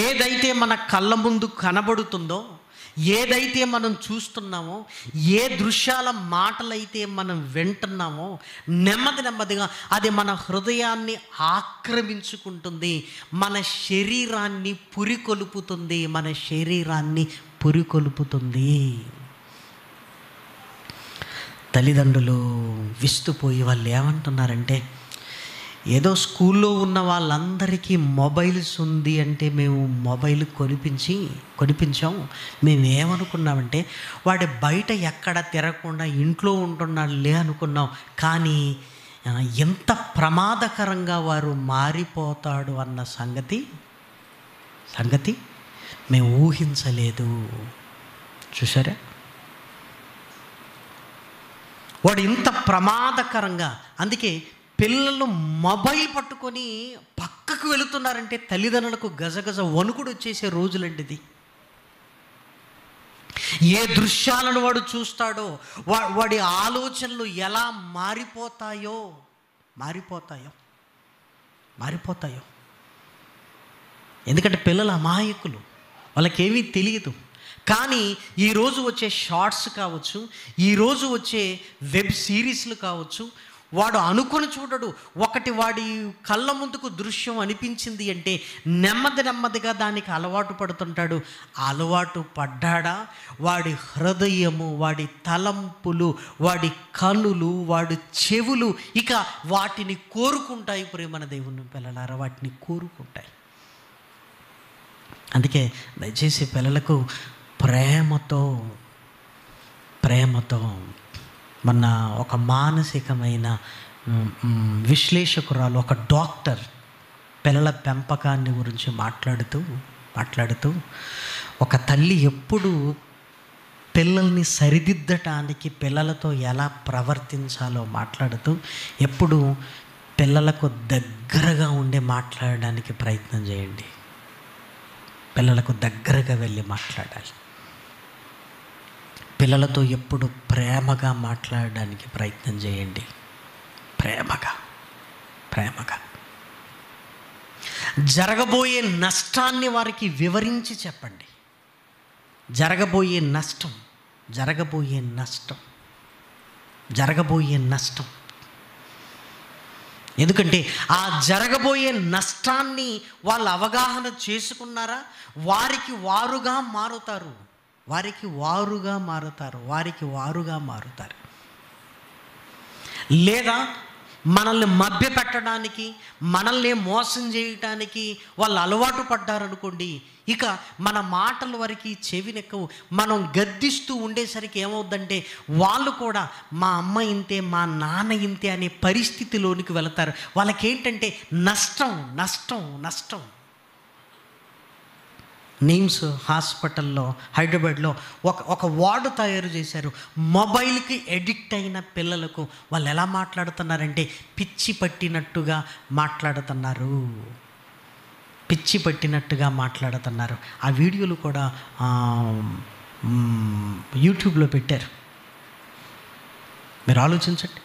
ఏదైతే మన కళ్ళ ముందు కనబడుతుందో, ఏదైతే మనం చూస్తున్నామో, ఏ దృశ్యాల మాటలైతే మనం వింటున్నామో నెమ్మదిగా అది మన హృదయాన్ని ఆక్రమించుకుంటుంది, మన శరీరాన్ని పురికొల్పుతుంది. తల్లిదండ్రులు విస్తుపోయి వాళ్ళు ఏమంటున్నారంటే, ఏదో స్కూల్లో ఉన్న వాళ్ళందరికీ మొబైల్స్ ఉంది అంటే మేము మొబైల్ కొనిపించాం. మేము ఏమనుకున్నామంటే వాడు బయట ఎక్కడ తిరగకుండా ఇంట్లో ఉంటున్నాడులే అనుకున్నాం, కానీ ఎంత ప్రమాదకరంగా వారు మారిపోతాడు అన్న సంగతి మేము ఊహించలేదు. చూసారా, వాడు ఇంత ప్రమాదకరంగా. అందుకే పిల్లలు మొబైల్ పట్టుకొని పక్కకు వెళుతున్నారంటే తల్లిదండ్రులకు గజగజ వణుకుడు వచ్చేసే రోజులండి ఇది. ఏ దృశ్యాలను వాడు చూస్తాడో, వాడి ఆలోచనలు ఎలా మారిపోతాయో. ఎందుకంటే పిల్లలు అమాయకులు, వాళ్ళకేమీ తెలియదు. కానీ ఈరోజు వచ్చే షార్ట్స్ కావచ్చు, ఈరోజు వచ్చే వెబ్ సిరీస్లు కావచ్చు, వాడు అనుకొని చూడడు. ఒకటి వాడి కళ్ళ ముందుకు దృశ్యం అనిపించింది అంటే నెమ్మదిగా దానికి అలవాటు పడుతుంటాడు. అలవాటు పడ్డాడా వాడి హృదయము, వాడి తలంపులు, వాడి కన్నులు, వాడి చెవులు ఇక వాటిని కోరుకుంటాయి. ప్రియమైన దేవుని పిల్లలారా, వాటిని కోరుకుంటాయి. అందుకే దయచేసి పిల్లలకు ప్రేమతో మొన్న ఒక మానసికమైన విశ్లేషకురాలు, ఒక డాక్టర్ పిల్లల పెంపకాన్ని గురించి మాట్లాడుతూ ఒక తల్లి ఎప్పుడు పిల్లల్ని సరిదిద్దటానికి పిల్లలతో ఎలా ప్రవర్తించాలో మాట్లాడుతూ ఎప్పుడు పిల్లలకు దగ్గరగా ఉండి మాట్లాడడానికి ప్రయత్నం చేయండి. పిల్లలకు దగ్గరగా వెళ్ళి మాట్లాడాలి. పిల్లలతో ఎప్పుడు ప్రేమగా మాట్లాడడానికి ప్రయత్నం చేయండి. ప్రేమగా జరగబోయే నష్టాన్ని వారికి వివరించి చెప్పండి. జరగబోయే నష్టం ఎందుకంటే ఆ జరగబోయే నష్టాన్ని వాళ్ళు అవగాహన చేసుకున్నారా, వారికి వారుగా మారుతారు. వారికి వారుగా మారుతారు. లేదా మనల్ని మభ్యపెట్టడానికి, మనల్ని మోసం చేయటానికి వాళ్ళు అలవాటు పడ్డారనుకోండి, ఇక మన మాటల వరకు చెవినెక్కవు. మనం గద్దిస్తూ ఉండేసరికి ఏమవుద్దంటే వాళ్ళు కూడా మా అమ్మ ఇంతే, మా నాన్న ఇంతే అనే పరిస్థితిలోనికి వెళతారు. వాళ్ళకేంటంటే నష్టం. నిమ్స్ హాస్పిటల్లో హైదరాబాద్లో ఒక వార్డు తయారు చేశారు. మొబైల్కి ఎడిక్ట్ అయిన పిల్లలకు వాళ్ళు ఎలా మాట్లాడుతున్నారంటే పిచ్చి పట్టినట్టుగా మాట్లాడుతున్నారు. ఆ వీడియోలు కూడా యూట్యూబ్లో పెట్టారు. మీరు ఆలోచించండి.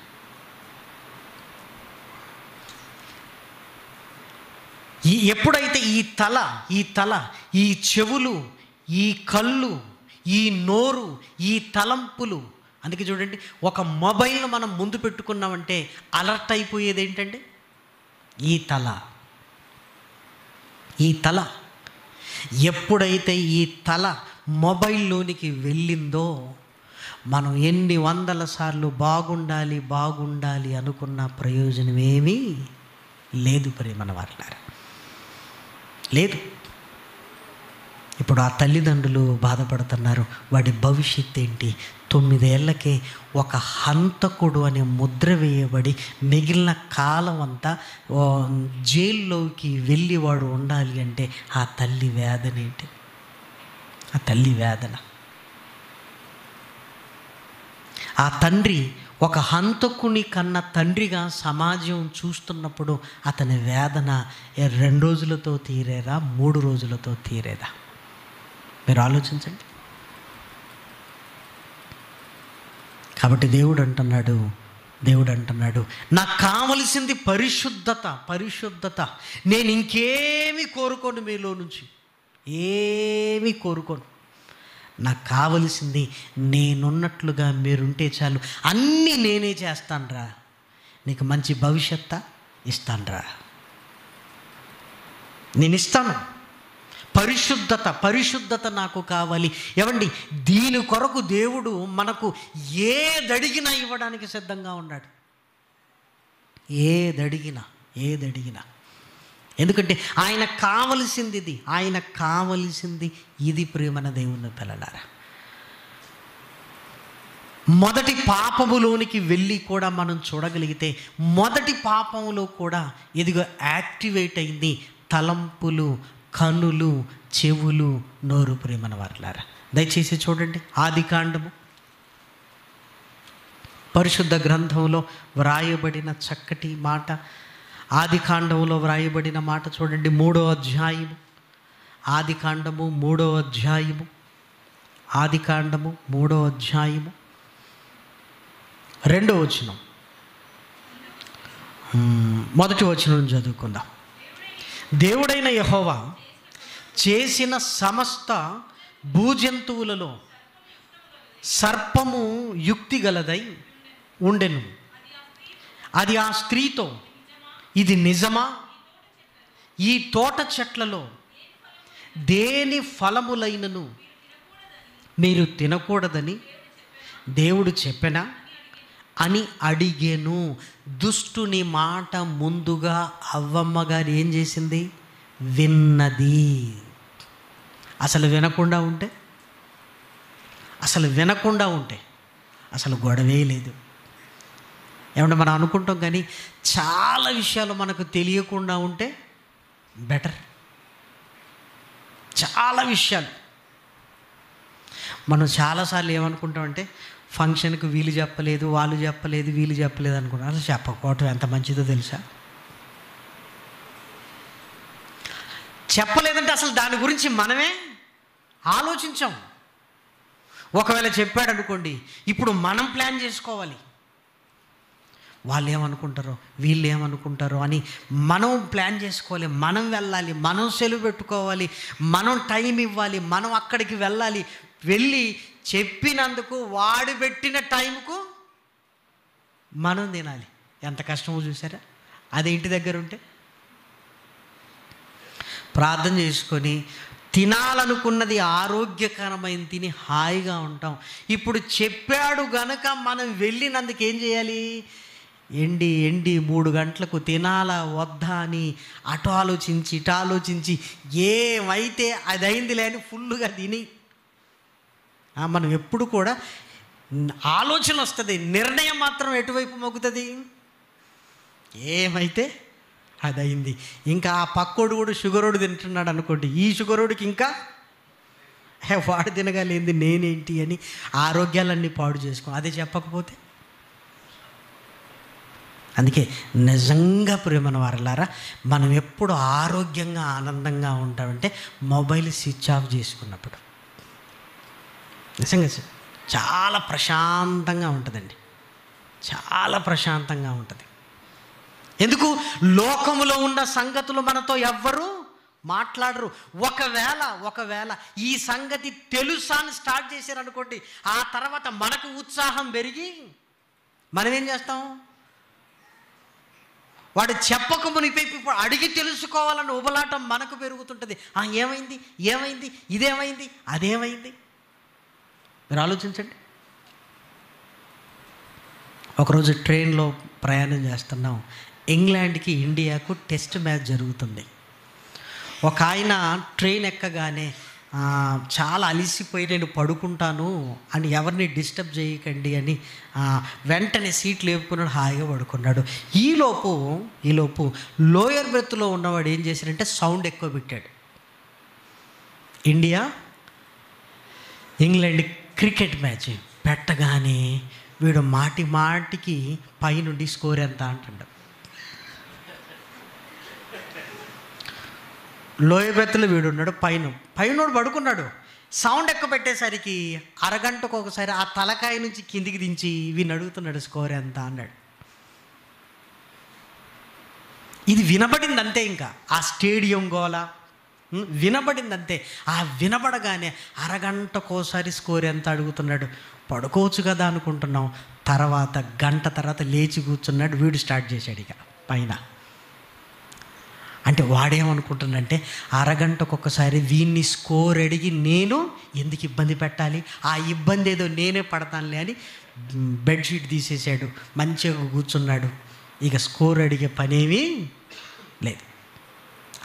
ఎప్పుడైతే ఈ తల, ఈ చెవులు, ఈ కళ్ళు, ఈ నోరు, ఈ తలంపులు, అందుకే చూడండి, ఒక మొబైల్ను మనం ముందు పెట్టుకున్నామంటే అలర్ట్ అయిపోయేది ఏంటంటే ఈ తల. ఎప్పుడైతే ఈ తల మొబైల్లోనికి వెళ్ళిందో మనం ఎన్ని వందల సార్లు బాగుండాలి అనుకున్న ప్రయోజనం ఏమీ లేదు ప్రియమైన వారలారా, లేదు. ఇప్పుడు ఆ తల్లిదండ్రులు బాధపడుతున్నారు. వాడి భవిష్యత్ ఏంటి? 9 ఏళ్లకే ఒక హంతకుడు అనే ముద్ర వేయబడి మిగిలిన కాలం అంతా జైల్లోకి వెళ్ళి వాడు ఉండాలి అంటే ఆ తల్లి వేదన ఏంటి? ఆ తల్లి వేదన. ఆ తండ్రి ఒక హంతకుని కన్న తండ్రిగా సమాజం చూస్తున్నప్పుడు అతని వేదన 2 రోజులతో తీరేదా, 3 రోజులతో తీరేదా? మీరు ఆలోచించండి. కాబట్టి దేవుడు అంటున్నాడు నాకు కావలసింది పరిశుద్ధత. నేను ఇంకేమీ కోరుకోను, మీలో నుంచి ఏమీ కోరుకోను. నాకు కావలసింది నేనున్నట్లుగా మీరుంటే చాలు. అన్నీ నేనే చేస్తానురా, నీకు మంచి భవిష్యత్తు ఇస్తానురా, నేను ఇస్తాను. పరిశుద్ధత నాకు కావాలి. ఏమండి, దీని కొరకు దేవుడు మనకు ఏదడిగినా ఇవ్వడానికి సిద్ధంగా ఉన్నాడు. ఏదడిగినా. ఎందుకంటే ఆయన కావలసింది ఇది ప్రియమైన దేవుని పిల్లలారా. మొదటి పాపములోనికి వెళ్ళి కూడా మనం చూడగలిగితే మొదటి పాపములో కూడా ఇదిగో యాక్టివేట్ అయింది తలంపులు, కనులు, చెవులు, నోరు. ప్రియమైన వారలారా, దయచేసి చూడండి ఆదికాండము, పరిశుద్ధ గ్రంథంలో వ్రాయబడిన చక్కటి మాట. ఆదికాండంలో వ్రాయబడిన మాట చూడండి, 3వ అధ్యాయము. ఆదికాండము 3వ అధ్యాయము. ఆదికాండము 3వ అధ్యాయము 2వ వచనం, మొదటి వచనం చదువుకుందాం. దేవుడైన యెహోవా చేసిన సమస్త భూజంతువులలో సర్పము యుక్తి గలదై ఉండెను. అది ఆ స్త్రీతో, ఇది నిజమా? ఈ తోట చెట్లలో దేని ఫలములైనను మీరు తినకూడదని దేవుడు చెప్పెనా అని అడిగెను. దుష్టుని మాట ముందుగా అవ్వమ్మ గారు ఏం చేసింది? విన్నది. అసలు వినకుండా ఉంటే అసలు గొడవే లేదు. ఏమంటే మనం అనుకుంటాం, కానీ చాలా విషయాలు మనకు తెలియకుండా ఉంటే బెటర్. చాలా విషయాలు మనం చాలాసార్లు ఏమనుకుంటామంటే ఫంక్షన్కి వీళ్ళు చెప్పలేదు, వాళ్ళు చెప్పలేదు అనుకుంటాం. అసలు చెప్పకపోవటం ఎంత మంచిదో తెలుసా? చెప్పలేదంటే అసలు దాని గురించి మనమే ఆలోచించాం. ఒకవేళ చెప్పాడు అనుకోండి, ఇప్పుడు మనం ప్లాన్ చేసుకోవాలి. వాళ్ళు ఏమనుకుంటారో, వీళ్ళు ఏమనుకుంటారో అని మనం ప్లాన్ చేసుకోవాలి. మనం వెళ్ళాలి, మనం సెలవు పెట్టుకోవాలి, మనం టైం ఇవ్వాలి, మనం అక్కడికి వెళ్ళాలి. వెళ్ళి చెప్పినందుకు వాడు పెట్టిన టైంకు మనం తినాలి. ఎంత కష్టమో చూసారా? అదే ఇంటి దగ్గర ఉంటే ప్రార్థన చేసుకొని తినాలనుకున్నది ఆరోగ్యకరమైన తిని హాయిగా ఉంటాం. ఇప్పుడు చెప్పాడు గనక మనం వెళ్ళినందుకు ఏం చేయాలి? ఎండి 3 గంటలకు తినాలా వద్దా అని అటు ఆలోచించి ఇటు ఆలోచించి ఏమైతే అది అయిందిలే అని ఫుల్గా తిని మనం ఎప్పుడు కూడా ఆలోచన వస్తుంది, నిర్ణయం మాత్రం ఎటువైపు మొగ్గుతుంది? ఏమైతే అది అయింది. ఇంకా ఆ పక్కోడు కూడా షుగరోడు తింటున్నాడు అనుకోండి, ఈ షుగరోడికి ఇంకా వాడు తినగలేంది నేనేంటి అని ఆరోగ్యాలన్నీ పాడు చేసుకో. అదే చెప్పకపోతే. అందుకే నిజంగా ప్రియమైన వారలారా, మనం ఎప్పుడు ఆరోగ్యంగా ఆనందంగా ఉంటామంటే మొబైల్ స్విచ్ ఆఫ్ చేసుకున్నప్పుడు. నిజంగా చాలా ప్రశాంతంగా ఉంటుందండి, చాలా ప్రశాంతంగా ఉంటుంది. ఎందుకు? లోకములో ఉన్న సంగతులు మనతో ఎవ్వరూ మాట్లాడరు. ఒకవేళ ఈ సంగతి తెలుసా అని స్టార్ట్ చేశారనుకోండి, ఆ తర్వాత మనకు ఉత్సాహం పెరిగి మనం ఏం చేస్తాం? వాడు చెప్పకమునిపై అడిగి తెలుసుకోవాలని ఉబలాటం మనకు పెరుగుతుంటుంది. ఏమైంది ఇదేమైంది అదేమైంది? మీరు ఆలోచించండి. ఒకరోజు ట్రైన్లో ప్రయాణం చేస్తున్నాం. ఇంగ్లాండ్కి ఇండియాకు టెస్ట్ మ్యాచ్ జరుగుతుంది. ఒక ఆయన ట్రైన్ ఎక్కగానే చాలా అలిసిపోయి నేను పడుకుంటాను అని ఎవరిని డిస్టర్బ్ చేయకండి అని వెంటనే సీట్లు లేపుకున్నాడు, హాయిగా పడుకున్నాడు. ఈలోపు లోయర్ బెర్త్లో ఉన్నవాడు ఏం చేశాడంటే సౌండ్ ఎక్కువ పెట్టాడు. ఇండియా ఇంగ్లాండ్ క్రికెట్ మ్యాచ్ పెట్టగానే వీడు మాటికి పైనుండి స్కోర్ ఎంత అంటాడు. లోయర్ బెర్త్లో వీడు ఉన్నాడు, పైనోడు పడుకున్నాడు. సౌండ్ ఎక్కువ పెట్టేసరికి అరగంటకు ఒకసారి ఆ తలకాయ నుంచి కిందికి దించి వీడిని అడుగుతున్నాడు స్కోర్ ఎంత అన్నాడు. ఇది వినబడింది అంతే. ఇంకా ఆ స్టేడియం గోల వినబడింది అంతే. ఆ వినబడగానే అరగంటకోసారి స్కోర్ ఎంత అడుగుతున్నాడు. పడుకోవచ్చు కదా అనుకుంటున్నాం. గంట తర్వాత లేచి కూర్చున్నాడు. వీడు స్టార్ట్ చేశాడు ఇక పైన. అంటే వాడేమనుకుంటున్నాడంటే అరగంటకు ఒకసారి వీన్ని స్కోర్ అడిగి నేను ఎందుకు ఇబ్బంది పెట్టాలి, ఆ ఇబ్బంది ఏదో నేనే పడతానులే అని బెడ్షీట్ తీసేసాడు, మంచిగా కూర్చున్నాడు. ఇక స్కోర్ అడిగే పనేమీ లేదు.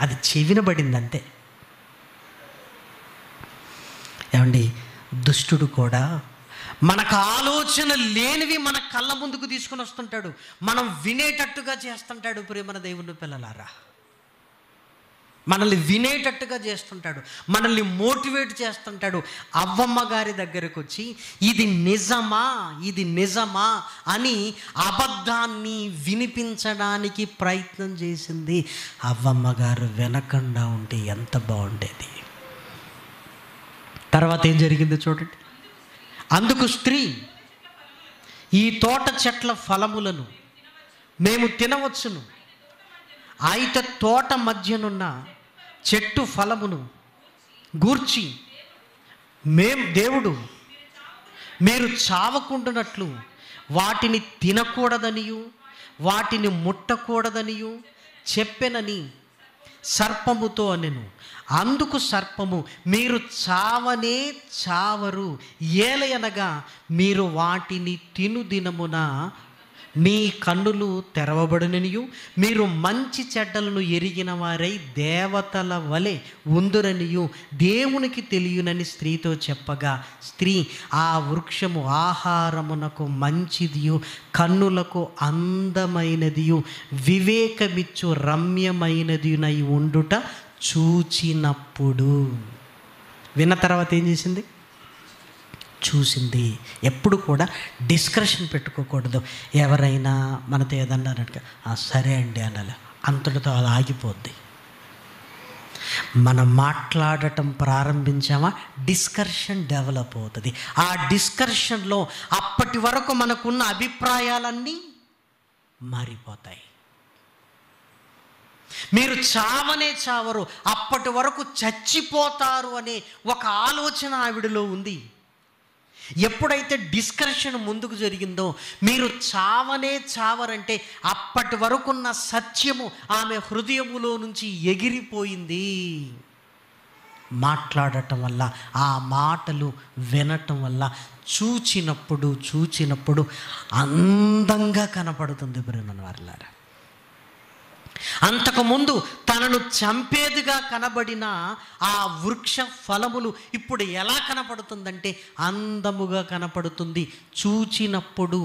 అది చెవినబడింది అంతే. ఏమండి, దుష్టుడు కూడా మనకు ఆలోచన లేనివి మన కళ్ళ ముందుకు తీసుకుని వస్తుంటాడు, మనం వినేటట్టుగా చేస్తుంటాడు. ప్రియమైన దేవుని పిల్లలారా, మనల్ని వినేటట్టుగా చేస్తుంటాడు, మనల్ని మోటివేట్ చేస్తుంటాడు. అవ్వమ్మ గారి దగ్గరకు వచ్చి ఇది నిజమా అని అబద్ధాన్ని వినిపించడానికి ప్రయత్నం చేసింది. అవ్వమ్మ గారు వినకుండా ఉంటే ఎంత బాగుండేది. తర్వాత ఏం జరిగిందో చూడండి. అందుకు స్త్రీ, ఈ తోట చెట్ల ఫలములను మేము తినవచ్చును, అయితే తోట మధ్యనున్న చెట్టు ఫలమును గూర్చి దేవుడు మీరు చావకుండునట్లు వాటిని తినకూడదనియు వాటిని ముట్టకూడదనియు చెప్పెనని సర్పముతో అనెను. అందుకు సర్పము, మీరు చావనే చావరు, ఏలయనగా మీరు వాటిని తిను దినమున మీ కన్నులు తెరవబడుననియు మీరు మంచి చెడ్డలను ఎరిగిన వారై దేవతల వలె ఉందురనియు దేవునికి తెలియనని స్త్రీతో చెప్పగా, స్త్రీ ఆ వృక్షము ఆహారమునకు మంచిదియు కన్నులకు అందమైనదియు వివేకమిచ్చు రమ్యమైనదియునై ఉండుట చూచినప్పుడు. విన్న తర్వాత ఏం చేసింది? చూసింది. ఎప్పుడు కూడా డిస్కషన్ పెట్టుకోకూడదు. ఎవరైనా మనతో ఏదన్నా అన్నట్టుగా సరే అండి అనాలి, అంతటితో అది ఆగిపోద్ది. మనం మాట్లాడటం ప్రారంభించామా డిస్కషన్ డెవలప్ అవుతుంది. ఆ డిస్కషన్లో అప్పటి వరకు మనకున్న అభిప్రాయాలన్నీ మారిపోతాయి. మీరు చావనే చావరు, అప్పటి వరకు చచ్చిపోతారు అనే ఒక ఆలోచన ఆవిడలో ఉంది. ఎప్పుడైతే డిస్కషన్ ముందుకు జరిగిందో, మీరు చావనే చావరంటే అప్పటి వరకున్న సత్యము ఆమె హృదయములో నుంచి ఎగిరిపోయింది. మాట్లాడటం వల్ల, ఆ మాటలు వినటం వల్ల చూచినప్పుడు అందంగా కనపడుతుంది ప్రియమైన వారలారా. అంతకుముందు తనను చంపేదిగా కనబడిన ఆ వృక్ష ఫలములు ఇప్పుడు ఎలా కనపడుతుందంటే అందముగా కనపడుతుంది. చూచినప్పుడు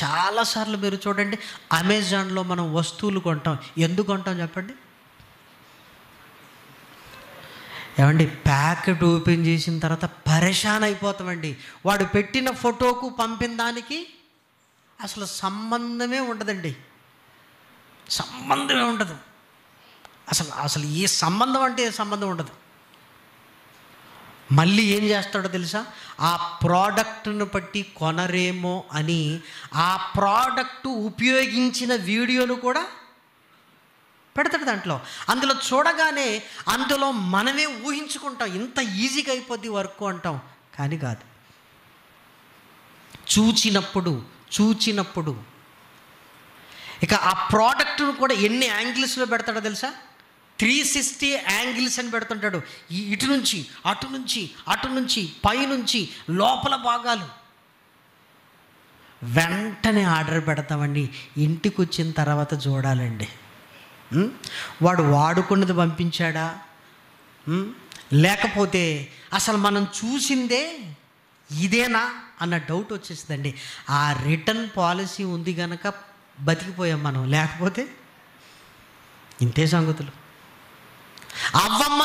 చాలాసార్లు మీరు చూడండి, అమెజాన్లో మనం వస్తువులు కొంటాం. ఎందుకు కొంటాం చెప్పండి? ఏమండి, ప్యాకెట్ ఓపెన్ చేసిన తర్వాత పరేషాన్ అయిపోతామండి. వాడు పెట్టిన ఫోటోకు పంపిన దానికి అసలు సంబంధమే ఉండదండి. సంబంధమే ఉండదు. అసలు ఏ సంబంధం అంటే ఏ సంబంధం ఉండదు. మళ్ళీ ఏం చేస్తాడో తెలుసా? ఆ ప్రోడక్ట్ను బట్టి కొనరేమో అని ఆ ప్రోడక్ట్ ఉపయోగించిన వీడియోను కూడా పెడతాడు దాంట్లో. అందులో చూడగానే అందులో మనమే ఊహించుకుంటాం, ఇంత ఈజీగా అయిపోద్ది వర్క్ అంటాం. కానీ కాదు. చూచినప్పుడు ఇక ఆ ప్రోడక్ట్ను కూడా ఎన్ని యాంగిల్స్లో పెడతాడో తెలుసా? 360 యాంగిల్స్ అని పెడుతుంటాడు. ఇటు నుంచి అటు నుంచి పైనుంచి లోపల భాగాలు. వెంటనే ఆర్డర్ పెడతామండి. ఇంటికి వచ్చిన తర్వాత చూడాలండి, వాడు వాడుకున్నది పంపించాడా, లేకపోతే అసలు మనం చూసిందే ఇదేనా అన్న డౌట్ వచ్చేస్తుందండి. ఆ రిటర్న్ పాలసీ ఉంది కనుక బతికిపోయాం మనం, లేకపోతే ఇంతే సంగతులు. అవ్వమ్మ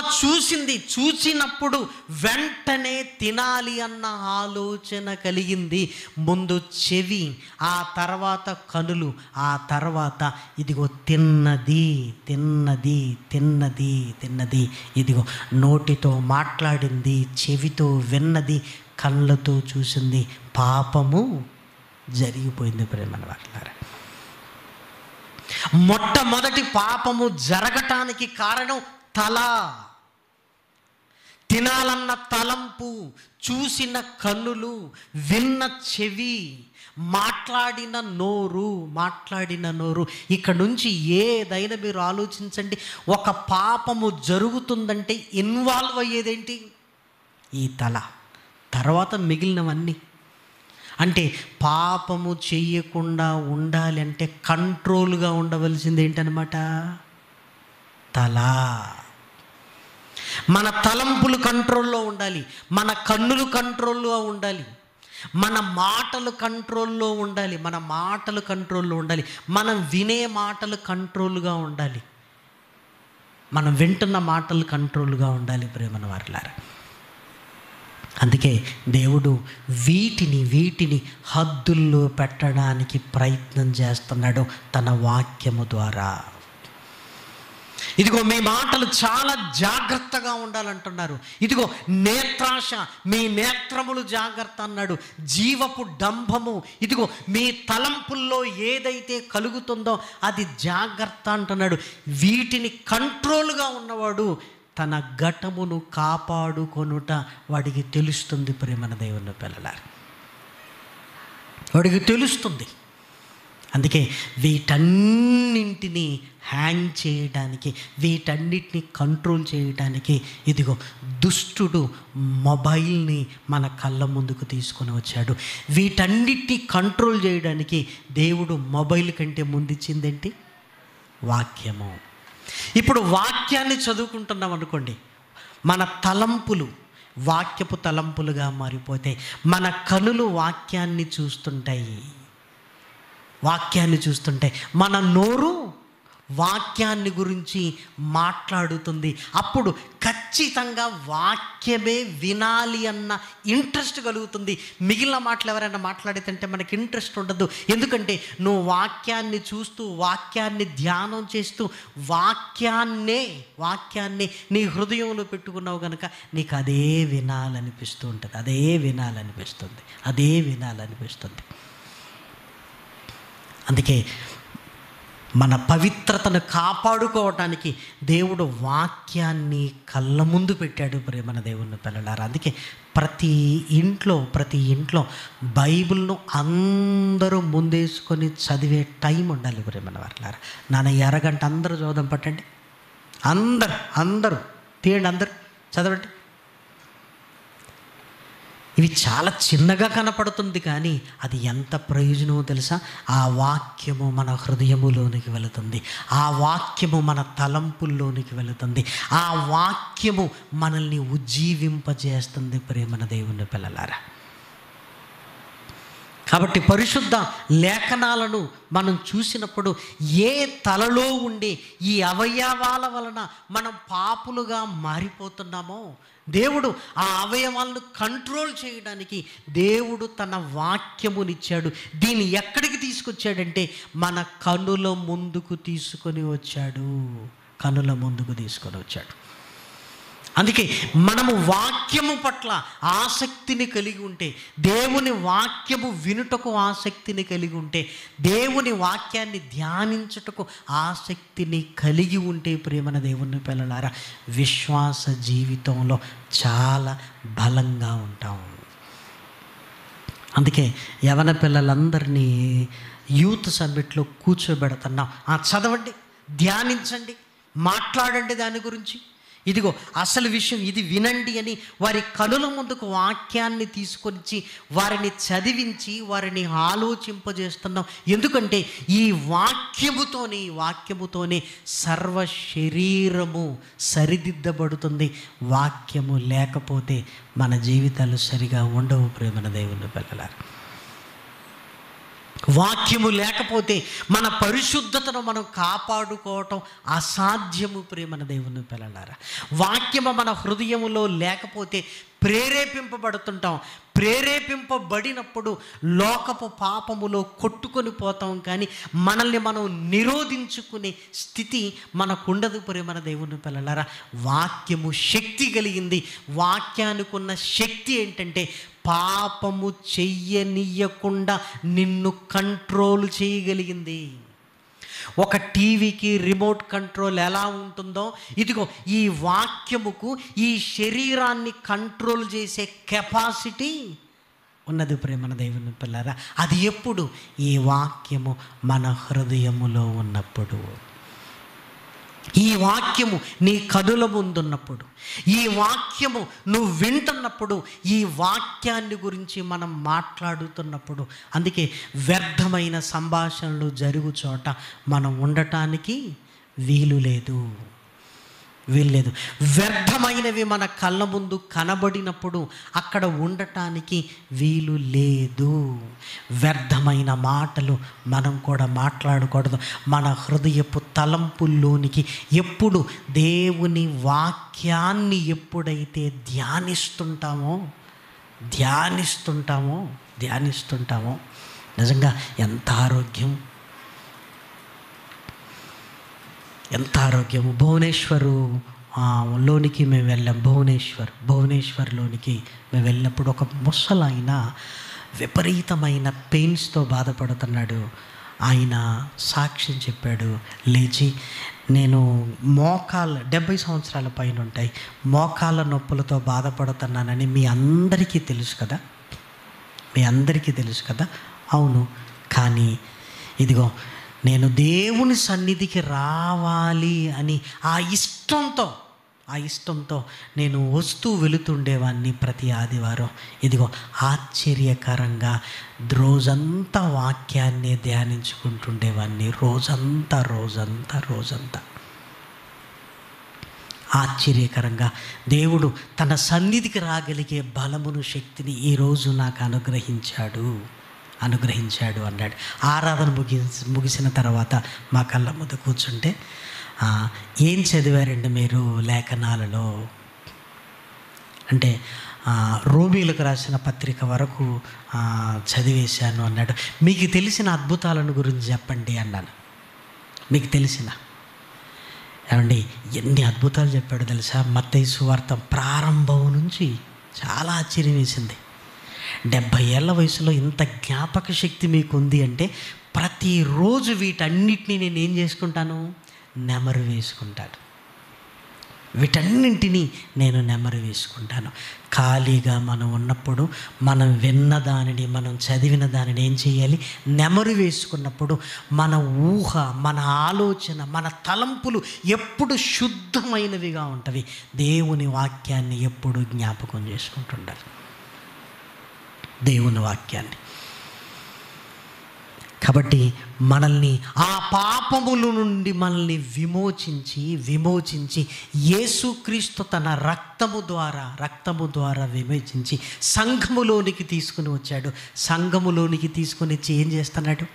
చూసినప్పుడు వెంటనే తినాలి అన్న ఆలోచన కలిగింది. ముందు చెవి, ఆ తర్వాత కనులు, ఆ తర్వాత ఇదిగో తిన్నది. ఇదిగో నోటితో మాట్లాడింది, చెవితో విన్నది, కళ్ళతో చూసింది. పాపము జరిగిపోయింది ప్రేమల వారలారా. మొట్టమొదటి పాపము జరగటానికి కారణం తల. తినాలన్న తలంపు, చూసిన కన్నులు, విన్న చెవి, మాట్లాడిన నోరు. ఇక్కడ నుంచి ఏదైనా మీరు ఆలోచించండి. ఒక పాపము జరుగుతుందంటే ఇన్వాల్వ్ అయ్యేదేంటి? ఈ తల. తర్వాత మిగిలినవన్నీ. అంటే పాపము చెయ్యకుండా ఉండాలి అంటే కంట్రోల్గా ఉండవలసింది ఏంటనమాట? తల. మన తలంపులు కంట్రోల్లో ఉండాలి, మన కన్నులు కంట్రోల్లో ఉండాలి, మన మాటలు కంట్రోల్లో ఉండాలి, మనం వినే మాటలు కంట్రోల్గా ఉండాలి, మనం వింటున్న మాటలు కంట్రోల్గా ఉండాలి ప్రేమన వారలారా. అందుకే దేవుడు వీటిని హద్దుల్లో పెట్టడానికి ప్రయత్నం చేస్తున్నాడు తన వాక్యము ద్వారా. ఇదిగో మీ మాటలు చాలా జాగ్రత్తగా ఉండాలంటున్నారు. ఇదిగో నేత్రాశ, మీ నేత్రములు జాగ్రత్త అన్నాడు. జీవపు డంభము, ఇదిగో మీ తలంపుల్లో ఏదైతే కలుగుతుందో అది జాగ్రత్త అంటున్నాడు. వీటిని కంట్రోల్గా ఉన్నవాడు తన ఘటమును కాపాడుకొనుట వాడికి తెలుస్తుంది ప్రేమన దేవుని పిల్లలారా, వాడికి తెలుస్తుంది. అందుకే వీటన్నింటినీ హ్యాంగ్ చేయడానికి, వీటన్నిటిని కంట్రోల్ చేయడానికి ఇదిగో దుష్టుడు మొబైల్ని మన కళ్ళ ముందుకు తీసుకొని వచ్చాడు. వీటన్నిటిని కంట్రోల్ చేయడానికి దేవుడు మొబైల్ కంటే ముందిచ్చిందేంటి? వాక్యము. ఇప్పుడు వాక్యాన్ని చదువుకుంటున్నాం అనుకోండి, మన తలంపులు వాక్యపు తలంపులుగా మారిపోతాయి. మన కనులు వాక్యాన్ని చూస్తుంటాయి, మన నోరు వాక్యాన్ని గురించి మాట్లాడుతుంది. అప్పుడు ఖచ్చితంగా వాక్యమే వినాలి అన్న ఇంట్రెస్ట్ కలుగుతుంది. మిగిలిన మాటలు ఎవరైనా మాట్లాడితే మనకి ఇంట్రెస్ట్ ఉండదు. ఎందుకంటే నువ్వు వాక్యాన్ని చూస్తూ, వాక్యాన్ని ధ్యానం చేస్తూ, వాక్యాన్నే నీ హృదయంలో పెట్టుకున్నావు కనుక నీకు అదే వినాలనిపిస్తూ ఉంటుంది, అదే వినాలనిపిస్తుంది. అందుకే మన పవిత్రతను కాపాడుకోవటానికి దేవుడు వాక్యాన్ని కళ్ళ ముందు పెట్టాడు ప్రేమన దేవుని పిల్లలారా. అందుకే ప్రతి ఇంట్లో బైబిల్ను అందరూ ముందేసుకొని చదివే టైం ఉండాలి ప్రేమన వారలారా. నాన్న అరగంట అందరూ చదువుదాం పట్టండి, అందరూ తీయండి అందరు, చదవండి. ఇవి చాలా చిన్నగా కనపడుతుంది, కానీ అది ఎంత ప్రయోజనమో తెలుసా? ఆ వాక్యము మన హృదయములోనికి వెళుతుంది, ఆ వాక్యము మన తలంపుల్లోనికి వెళుతుంది, ఆ వాక్యము మనల్ని ఉజ్జీవింపజేస్తుంది. ప్రేమన దేవుని పిల్లలారా, కాబట్టి పరిశుద్ధ లేఖనాలను మనం చూసినప్పుడు ఏ తలలో ఉండే ఈ అవయవాల వలన మనం పాపులుగా మారిపోతున్నామో, దేవుడు ఆ అవయవాలను కంట్రోల్ చేయడానికి దేవుడు తన వాక్యమునిచ్చాడు. దీన్ని ఎక్కడికి తీసుకొచ్చాడంటే మన కనుల ముందుకు తీసుకొని వచ్చాడు, కనుల ముందుకు తీసుకొని వచ్చాడు. అందుకే మనము వాక్యము పట్ల ఆసక్తిని కలిగి ఉంటే, దేవుని వాక్యము వినుటకు ఆసక్తిని కలిగి ఉంటే, దేవుని వాక్యాన్ని ధ్యానించుటకు ఆసక్తిని కలిగి ఉంటే, ప్రేమన దేవుని పిల్లలారా, విశ్వాస జీవితంలో చాలా బలంగా ఉంటాము. అందుకే యవన పిల్లలందరినీ యూత్ సమ్మిట్లో కూర్చోబెడుతున్నాం. చదవండి, ధ్యానించండి, మాట్లాడండి దాని గురించి. ఇదిగో అసలు విషయం ఇది వినండి అని వారి కనుల ముందుకు వాక్యాన్ని తీసుకొచ్చి వారిని చదివించి వారిని ఆలోచింపజేస్తున్నాం. ఎందుకంటే ఈ వాక్యముతోనే సర్వ శరీరము సరిదిద్దబడుతుంది. వాక్యము లేకపోతే మన జీవితాలు సరిగా ఉండవు. ప్రేమన దేవుని పిల్లలారా, వాక్యము లేకపోతే మన పరిశుద్ధతను మనం కాపాడుకోవటం అసాధ్యము. ప్రేమన దేవుని పిల్లలారా, వాక్యము మన హృదయములో లేకపోతే ప్రేరేపింపబడుతుంటాం. ప్రేరేపింపబడినప్పుడు లోకపు పాపములో కొట్టుకొని పోతాం, కానీ మనల్ని మనం నిరోధించుకునే స్థితి మనకు ఉండదు. ప్రేమన దేవుని పిల్లలారా, వాక్యము శక్తి కలిగింది. వాక్యానికి ఉన్న శక్తి ఏంటంటే పాపము చెయ్యనీయకుండా నిన్ను కంట్రోల్ చేయగలిగింది. ఒక టీవీకి రిమోట్ కంట్రోల్ ఎలా ఉంటుందో, ఇదిగో ఈ వాక్యముకు ఈ శరీరాన్ని కంట్రోల్ చేసే కెపాసిటీ ఉన్నది. ప్రేమన దేవుని పిల్లరా, అది ఎప్పుడు? ఈ వాక్యము మన హృదయములో ఉన్నప్పుడు, ఈ వాక్యము నీ కనుల ముందున్నప్పుడు, ఈ వాక్యము నువ్వు వింటున్నప్పుడు, ఈ వాక్యాన్ని గురించి మనం మాట్లాడుతున్నప్పుడు. అందుకే వ్యర్థమైన సంభాషణలు జరుగు చోట మనం ఉండటానికి వీలు లేదు. వ్యర్థమైనవి మన కళ్ళ ముందు కనబడినప్పుడు అక్కడ ఉండటానికి వీలు లేదు. వ్యర్థమైన మాటలు మనం కూడా మాట్లాడకూడదు. మన హృదయపు తలంపుల్లోనికి ఎప్పుడు దేవుని వాక్యాన్ని ఎప్పుడైతే ధ్యానిస్తుంటామో నిజంగా ఎంత ఆరోగ్యము. లోనికి మేము వెళ్ళాం. భువనేశ్వర్లోనికి మేము వెళ్ళినప్పుడు ఒక ముసలాయన విపరీతమైన పెయిన్స్తో బాధపడుతున్నాడు. ఆయన సాక్ష్యం చెప్పాడు. లేచి, నేను 70 సంవత్సరాల పైన ఉంటాయి, మోకాళ్ళ నొప్పులతో బాధపడుతున్నానని మీ అందరికీ తెలుసు కదా. అవును, కానీ ఇదిగో నేను దేవుని సన్నిధికి రావాలి అని ఆ ఇష్టంతో నేను వెళుతుండేవాడిని ప్రతి ఆదివారం. ఇదిగో ఆశ్చర్యకరంగా రోజంతా వాక్యాన్ని ధ్యానించుకుంటుండేవాడిని. రోజంతా ఆశ్చర్యకరంగా దేవుడు తన సన్నిధికి రాగలిగే బలమును, శక్తిని ఈరోజు నాకు అనుగ్రహించాడు అన్నాడు. ఆరాధన ముగిసిన తర్వాత మా కళ్ళ ముందు కూర్చుంటే, ఏం చదివారండి మీరు లేఖనాలలో అంటే, రోమీలకు రాసిన పత్రిక వరకు చదివేశాను అన్నాడు. మీకు తెలిసిన అద్భుతాలను గురించి చెప్పండి అన్నాను. మీకు తెలిసిన ఏమండి ఎన్ని అద్భుతాలు చెప్పాడు తెలుసా? మత్తయి సువార్త ప్రారంభం నుంచి చాలా ఆశ్చర్యం వేసింది. 70 ఏళ్ల వయసులో ఇంత జ్ఞాపక శక్తి మీకు ఉంది అంటే, ప్రతిరోజు వీటన్నిటినీ నేను ఏం చేసుకుంటాను? నెమరు వేసుకుంటాను. వీటన్నింటినీ నేను నెమరు వేసుకుంటాను. ఖాళీగా మనం ఉన్నప్పుడు మనం విన్న దానిని, మనం చదివిన దానిని ఏం చేయాలి? నెమరు వేసుకున్నప్పుడు మన ఊహ, మన ఆలోచన, మన తలంపులు ఎప్పుడు శుద్ధమైనవిగా ఉంటవి. దేవుని వాక్యాన్ని ఎప్పుడు జ్ఞాపకం చేసుకుంటుండాలి. దేవుని వాక్యాన్ని. కాబట్టి మనల్ని ఆ పాపముల నుండి మనల్ని విమోచించి యేసుక్రీస్తు తన రక్తము ద్వారా విమోచించి సంఘములోనికి తీసుకుని వచ్చాడు. సంఘములోనికి తీసుకుని వచ్చి ఏం చేస్తున్నాడు?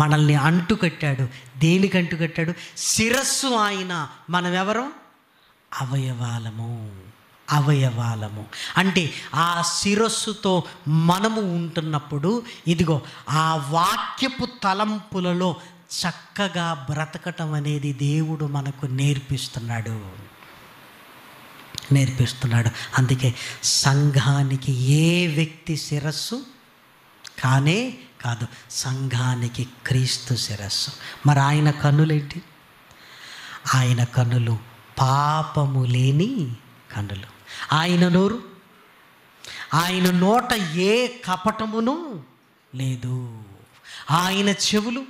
మనల్ని అంటుకట్టాడు. దేనికి అంటుకట్టాడు? శిరస్సు ఆయన, మనమెవరు? అవయవాలము. అంటే ఆ శిరస్సుతో మనము ఉంటున్నప్పుడు ఇదిగో ఆ వాక్యపు తలంపులలో చక్కగా బ్రతకటం అనేది దేవుడు మనకు నేర్పిస్తున్నాడు. అందుకే సంఘానికి ఏ వ్యక్తి శిరస్సు కాదు, సంఘానికి క్రీస్తు శిరస్సు. మరి ఆయన కన్నులేంటి? ఆయన కన్నులు పాపము లేని కన్నులు. ఆయన నోరు, ఆయన నోట ఏ కపటమును లేదు. ఆయన చెవులు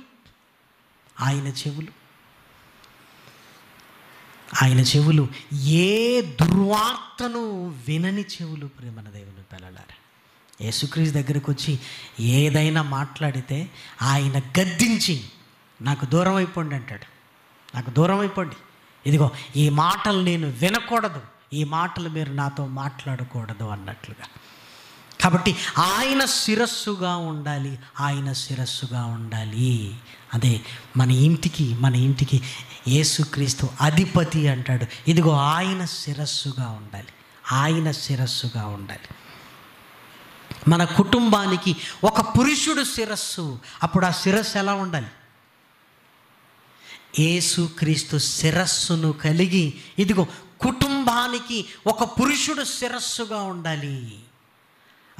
ఏ దుర్వార్తను వినని చెవులు. ప్రేమన దేవుని పిల్లలారా, యేసుక్రీస్తు దగ్గరికి వచ్చి ఏదైనా మాట్లాడితే ఆయన గద్దించి నాకు దూరం అయిపోండి అంటాడు. నాకు దూరం అయిపోండి, ఇదిగో ఈ మాటలు నేను వినకూడదు, ఈ మాటలు మీరు నాతో మాట్లాడకూడదు అన్నట్లుగా. కాబట్టి ఆయన శిరస్సుగా ఉండాలి. అదే మన ఇంటికి యేసుక్రీస్తు అధిపతి అంటాడు. ఇదిగో ఆయన శిరస్సుగా ఉండాలి. మన కుటుంబానికి ఒక పురుషుడు శిరస్సు. అప్పుడు ఆ శిరస్సు ఎలా ఉండాలి? యేసుక్రీస్తు శిరస్సును కలిగి ఇదిగో కుటుంబానికి ఒక పురుషుడు శిరస్సుగా ఉండాలి.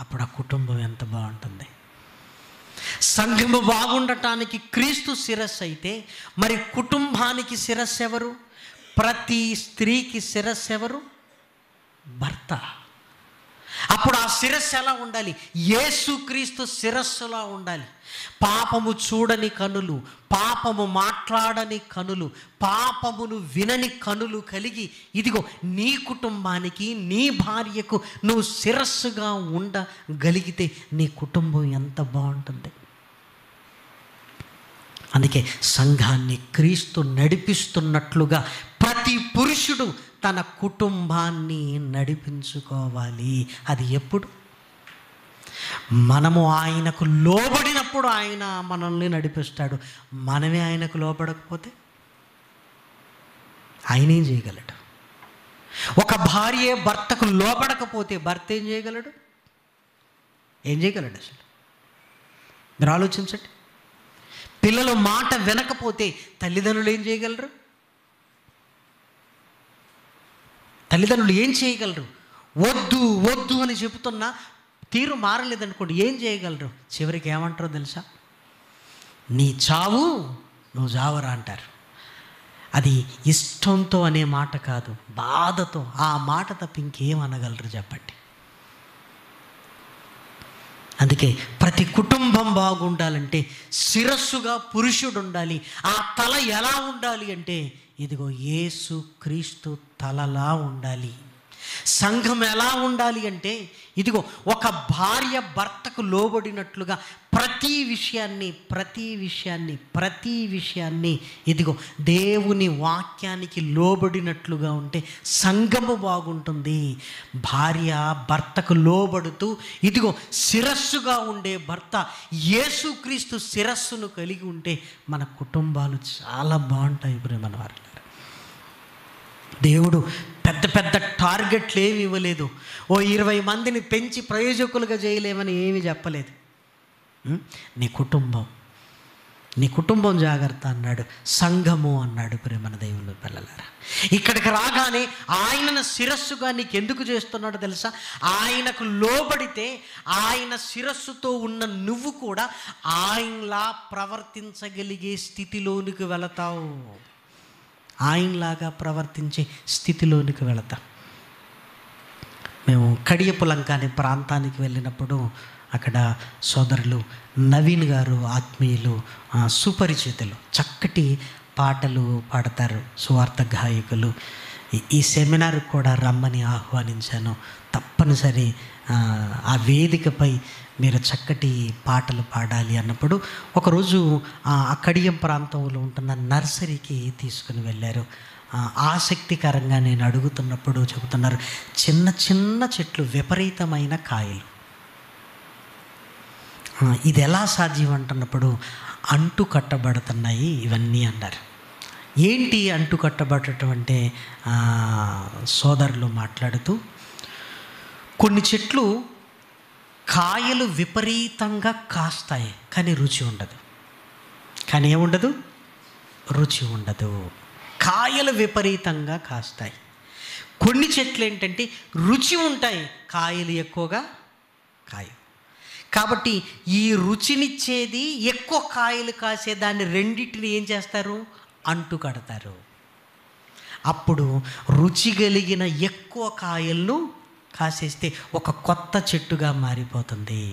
అప్పుడు ఆ కుటుంబం ఎంత బాగుంటుంది. సంఘము బాగుండటానికి క్రీస్తు శిరస్సు అయితే మరి కుటుంబానికి శిరస్సు ఎవరు? ప్రతి స్త్రీకి శిరస్సు ఎవరు? భర్త. అప్పుడు ఆ శిరస్సు ఎలా ఉండాలి? యేసుక్రీస్తు శిరస్సులా ఉండాలి. పాపము చూడని కనులు, పాపము మాట్లాడని కనులు, పాపమును వినని కనులు కలిగి ఇదిగో నీ కుటుంబానికి, నీ భార్యకు నువ్వు శిరస్సుగా ఉండగలిగితే నీ కుటుంబం ఎంత బాగుంటుంది. అందుకే సంఘాన్ని క్రీస్తు నడిపిస్తున్నట్లుగా ప్రతి పురుషుడు తన కుటుంబాన్ని నడిపించుకోవాలి. అది ఎప్పుడు? మనము ఆయనకు లోబడినప్పుడు ఆయన మనల్ని నడిపిస్తాడు. మనమే ఆయనకు లోబడకపోతే ఆయన ఏం చేయగలడు? ఒక భార్య భర్తకు లోబడకపోతే భర్త ఏం చేయగలడు? అసలు మీరు ఆలోచించండి. పిల్లలు మాట వినకపోతే తల్లిదండ్రులు ఏం చేయగలరు? వద్దు అని చెబుతున్నా తీరు మారలేదనుకోండి, ఏం చేయగలరు? చివరికి ఏమంటారో తెలుసా? నీ చావు నువ్వు చావరా అంటారు. అది ఇష్టంతో అనే మాట కాదు, బాధతో. ఆ మాట తప్ప ఇంకేం అనగలరు చెప్పండి. అందుకే ప్రతి కుటుంబం బాగుండాలంటే శిరస్సుగా పురుషుడు ఉండాలి. ఆ తల ఎలా ఉండాలి అంటే ఇదిగో యేసుక్రీస్తు తలలా ఉండాలి. సంఘం ఎలా ఉండాలి అంటే ఇదిగో ఒక భార్య భర్తకు లోబడినట్లుగా ప్రతి విషయాన్ని ఇదిగో దేవుని వాక్యానికి లోబడినట్లుగా ఉంటే సంఘము బాగుంటుంది. భార్య భర్తకు లోబడుతూ ఇదిగో శిరస్సుగా ఉండే భర్త యేసుక్రీస్తు శిరస్సును కలిగి ఉంటే మన కుటుంబాలు చాలా బాగుంటాయి. ప్రేమన వారు, దేవుడు పెద్ద పెద్ద టార్గెట్లు ఏమి ఇవ్వలేదు. 20 మందిని పెంచి ప్రయోజకులుగా చేయలేమని ఏమీ చెప్పలేదు. నీ కుటుంబం జాగ్రత్త అన్నాడు. సంఘము అన్నాడు. ప్రేమన దేవుని పిల్లలారా, ఇక్కడికి రాగానే ఆయనను శిరస్సుగా నీకు ఎందుకు చేస్తున్నాడో తెలుసా? ఆయనకు లోబడితే ఆయన శిరస్సుతో ఉన్న నువ్వు కూడా ఆయనలా ప్రవర్తించగలిగే స్థితిలోనికి వెళతావు. ఆయనలాగా ప్రవర్తించే స్థితిలోనికి వెళతాం. మేము కడియపులంక అనే ప్రాంతానికి వెళ్ళినప్పుడు అక్కడ సోదరులు నవీన్ గారు ఆత్మీయులు, సుపరిచితులు, చక్కటి పాటలు పాడతారు, సువార్త గాయకులు. ఈ సెమినార్కి కూడా రమ్మని ఆహ్వానించాను. తప్పనిసరి ఆ వేదికపై మీరు చక్కటి పాటలు పాడాలి అన్నప్పుడు ఒకరోజు ఆ కడియం ప్రాంతంలో ఉంటున్న నర్సరీకి తీసుకుని వెళ్ళారు. ఆసక్తికరంగా నేను అడుగుతున్నప్పుడు చెబుతున్నారు, చిన్న చిన్న చెట్లు, విపరీతమైన కాయలు. ఇది ఎలా సాధ్యం అంటున్నప్పుడు అంటు కట్టబడుతున్నాయి ఇవన్నీ అన్నారు. ఏంటి అంటు కట్టబడటం అంటే సోదరులు మాట్లాడుతూ, కొన్ని చెట్లు కాయలు విపరీతంగా కాస్తాయి కానీ రుచి ఉండదు. కానీ ఏముండదు? రుచి ఉండదు. కాయలు విపరీతంగా కాస్తాయి. కొన్ని చెట్లు ఏంటంటే రుచి ఉంటాయి, కాయలు ఎక్కువగా కాయవు. కాబట్టి ఈ రుచినిచ్చేది ఎక్కువ కాయలు కాసే దాన్ని రెండింటిని ఏం చేస్తారు? అంటు కడతారు. అప్పుడు రుచి కలిగిన ఎక్కువ కాయలను కాసేస్తే ఒక కొత్త చెట్టుగా మారిపోతుంది.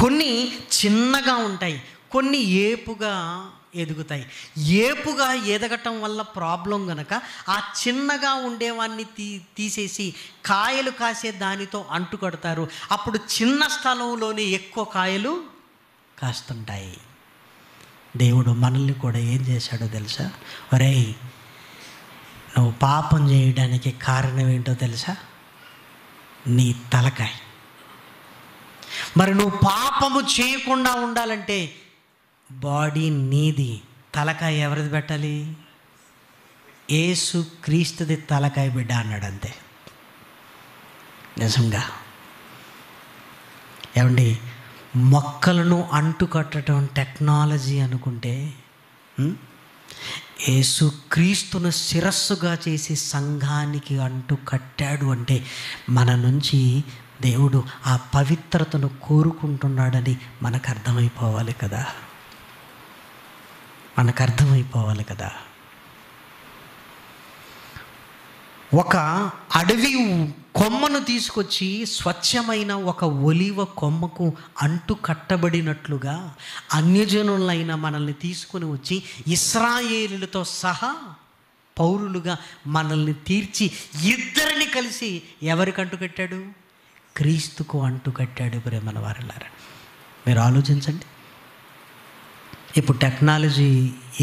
కొన్ని చిన్నగా ఉంటాయి, కొన్ని ఏపుగా ఎదుగుతాయి. ఏపుగా ఎదగటం వల్ల ప్రాబ్లం గనక ఆ చిన్నగా ఉండేవాన్ని తీసేసి కాయలు కాసే దానితో అంటు కడతారు. అప్పుడు చిన్న స్థలంలోనే ఎక్కువ కాయలు కాస్తుంటాయి. దేవుడు మనల్ని కూడా ఏం చేశాడో తెలుసా? ఒరేయ్, నువ్వు పాపం చేయడానికి కారణం ఏంటో తెలుసా? నీ తలకాయ. మరి నువ్వు పాపము చేయకుండా ఉండాలంటే బాడీ నీది, తలకాయ ఎవరిది పెట్టాలి? యేసు క్రీస్తుది తలకాయ బిడ్డ అన్నాడు. అంతే. నిజంగా ఏమండి, మొక్కలను అంటు కట్టడం టెక్నాలజీ అనుకుంటే, యేసు క్రీస్తును శిరస్సుగా చేసి సంఘానికి అంటు కట్టాడు అంటే మన నుంచి దేవుడు ఆ పవిత్రతను కోరుకుంటున్నాడని మనకు అర్థమైపోవాలి కదా. మనకు అర్థమైపోవాలి కదా. ఒక అడవి కొమ్మను తీసుకొచ్చి స్వచ్ఛమైన ఒక ఒలీవ కొమ్మకు అంటు కట్టబడినట్లుగా అన్యజనులైన మనల్ని తీసుకుని వచ్చి ఇశ్రాయేలులతో సహా పౌరులుగా మనల్ని తీర్చి ఇద్దరిని కలిసి ఎవరికి అంటు కట్టాడు? క్రీస్తుకు అంటు కట్టాడు. ప్రేమల వారలారా, మీరు ఆలోచించండి. ఇప్పుడు టెక్నాలజీ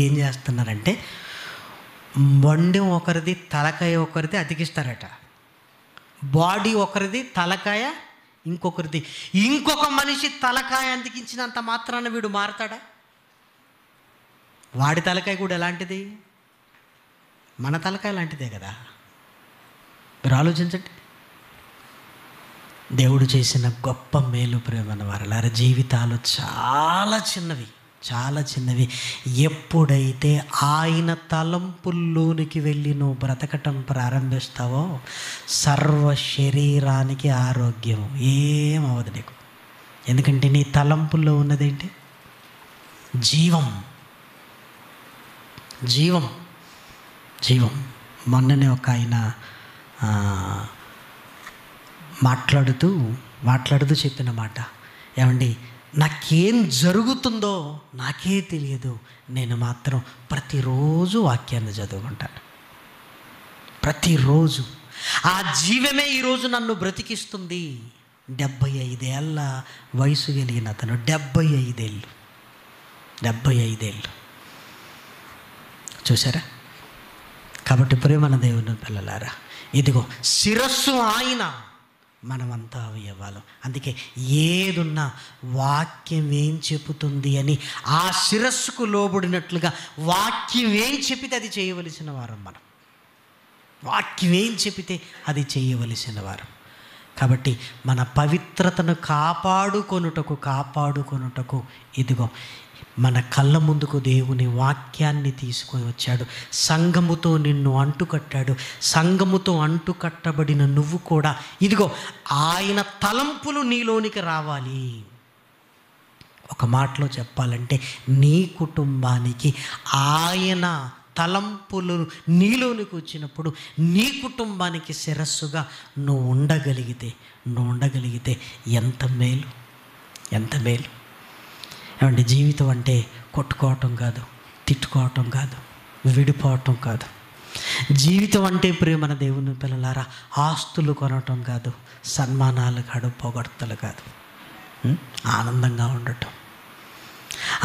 ఏం చేస్తున్నారంటే, మొండెం ఒకరిది, తలకాయ ఒకరిది అతికిస్తారట. బాడీ ఒకరిది, తలకాయ ఇంకొకరిది. ఇంకొక మనిషి తలకాయ అతికించినంత మాత్రాన వీడు మారతాడా? వాడి తలకాయ కూడా ఎలాంటిది? మన తలకాయ లాంటిదే కదా. మీరు ఆలోచించండి. దేవుడు చేసిన గొప్ప మేలు ప్రేమన వారలారా, జీవితాలు చాలా చిన్నవి, చాలా చిన్నవి. ఎప్పుడైతే ఆయన తలంపుల్లోనికి వెళ్ళి నువ్వు బ్రతకటం ప్రారంభిస్తావో సర్వ శరీరానికి ఆరోగ్యం, ఏమవదు నీకు. ఎందుకంటే నీ తలంపుల్లో ఉన్నదేంటి? జీవం, జీవం, జీవం. మొన్ననే ఒక ఆయన మాట్లాడుతూ చెప్పిన మాట, ఏమండి, నాకేం జరుగుతుందో నాకే తెలియదు, నేను మాత్రం ప్రతిరోజు వాక్యాన్ని చదువుకుంటాను. ప్రతిరోజు ఆ జీవమే ఈరోజు నన్ను బ్రతికిస్తుంది. 75 ఏళ్ళ వయసు కలిగిన అతను, 75 ఏళ్ళు చూసారా? కాబట్టి ప్రేమన దేవుని పిల్లలారా, ఇదిగో శిరస్సు ఆయన, మనమంతా అవయవాలు. అందుకే ఏదున్నా వాక్యం ఏం చెబుతుంది అని ఆ శిరస్సుకు లోబడినట్లుగా వాక్యం ఏం చెప్పితే అది చేయవలసిన వారం మనం. వాక్యం ఏం చెప్పితే అది చేయవలసిన వారం. కాబట్టి మన పవిత్రతను కాపాడుకొనుటకు ఇదిగో మన కళ్ళ ముందుకు దేవుని వాక్యాన్ని తీసుకొని వచ్చాడు. సంఘముతో నిన్ను అంటుకట్టాడు. సంఘముతో అంటుకట్టబడిన నువ్వు కూడా ఇదిగో ఆయన తలంపులు నీలోనికి రావాలి. ఒక మాటలో చెప్పాలంటే నీ కుటుంబానికి ఆయన తలంపులు నీలోనికి వచ్చినప్పుడు నీ కుటుంబానికి శిరస్సుగా నువ్వు ఉండగలిగితే ఎంత మేలు, ఎంత మేలు. ఏమంటే జీవితం అంటే కొట్టుకోవటం కాదు, తిట్టుకోవటం కాదు, విడిపోవటం కాదు. జీవితం అంటే ప్రియమైన దేవుని పిల్లలారా ఆస్తులు కొనటం కాదు, సన్మానాలు కాదు, పొగడ్తలు కాదు, ఆనందంగా ఉండటం.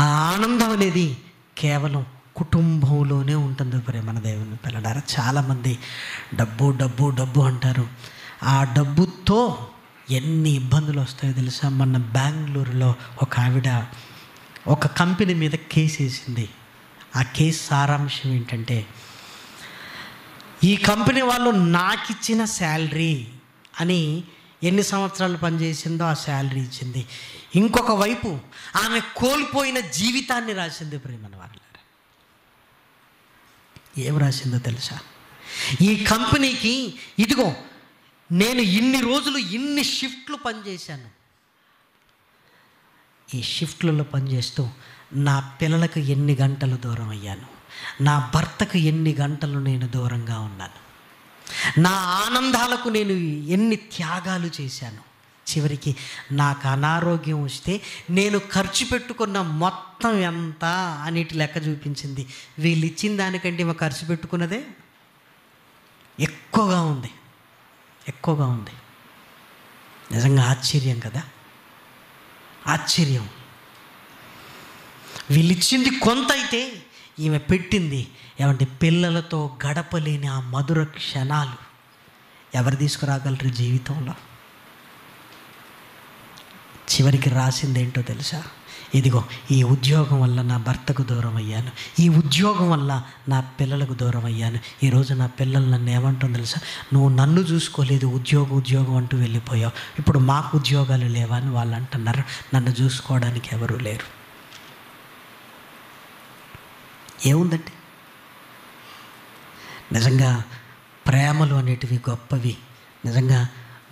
ఆ ఆనందం అనేది కేవలం కుటుంబంలోనే ఉంటుంది ప్రియమైన దేవుని పిల్లలారా. చాలామంది డబ్బు డబ్బు డబ్బు అంటారు. ఆ డబ్బుతో ఎన్ని ఇబ్బందులు వస్తాయో తెలుసా? మొన్న బెంగళూరులో ఒక ఆవిడ ఒక కంపెనీ మీద కేసు వేసింది. ఆ కేసు సారాంశం ఏంటంటే, ఈ కంపెనీ వాళ్ళు నాకు ఇచ్చిన శాలరీ అని ఎన్ని సంవత్సరాలు పనిచేసిందో ఆ శాలరీ ఇచ్చింది. ఇంకొక వైపు ఆమె కోల్పోయిన జీవితాన్ని రాసింది ప్రియమైన వాళ్ళ. ఏం రాసిందో తెలుసా? ఈ కంపెనీకి ఇదిగో నేను ఇన్ని రోజులు ఇన్ని షిఫ్ట్లు పనిచేశాను, ఈ షిఫ్ట్లలో పనిచేస్తూ నా పిల్లలకు ఎన్ని గంటలు దూరం అయ్యాను, నా భర్తకు ఎన్ని గంటలు నేను దూరంగా ఉన్నాను, నా ఆనందాలకు నేను ఎన్ని త్యాగాలు చేశాను. చివరికి నాకు అనారోగ్యం వస్తే నేను ఖర్చు పెట్టుకున్న మొత్తం ఎంత అన్నిటి లెక్క చూపించింది. వీళ్ళు ఇచ్చిన దానికంటే మా ఖర్చు పెట్టుకున్నదే ఎక్కువగా ఉంది. నిజంగా ఆశ్చర్యం కదా, ఆశ్చర్యం. వీళ్ళు ఇచ్చింది కొంత అయితే ఈమె పెట్టింది ఏమంటే పిల్లలతో గడపలేని ఆ మధుర క్షణాలు ఎవరు తీసుకురాగలరు జీవితంలో? చివరికి రాసింది ఏంటో తెలుసా? ఇదిగో ఈ ఉద్యోగం వల్ల నా భర్తకు దూరం అయ్యాను, ఈ ఉద్యోగం వల్ల నా పిల్లలకు దూరం అయ్యాను. ఈరోజు నా పిల్లలు నన్ను ఏమంటాం తెలుసా? నువ్వు నన్ను చూసుకోలేదు, ఉద్యోగం అంటూ వెళ్ళిపోయావు, ఇప్పుడు మాకు ఉద్యోగాలు లేవా అని వాళ్ళు అంటున్నారు. నన్ను చూసుకోవడానికి ఎవరూ లేరు. ఏముందంటే నిజంగా ప్రేమలు అనేటివి గొప్పవి. నిజంగా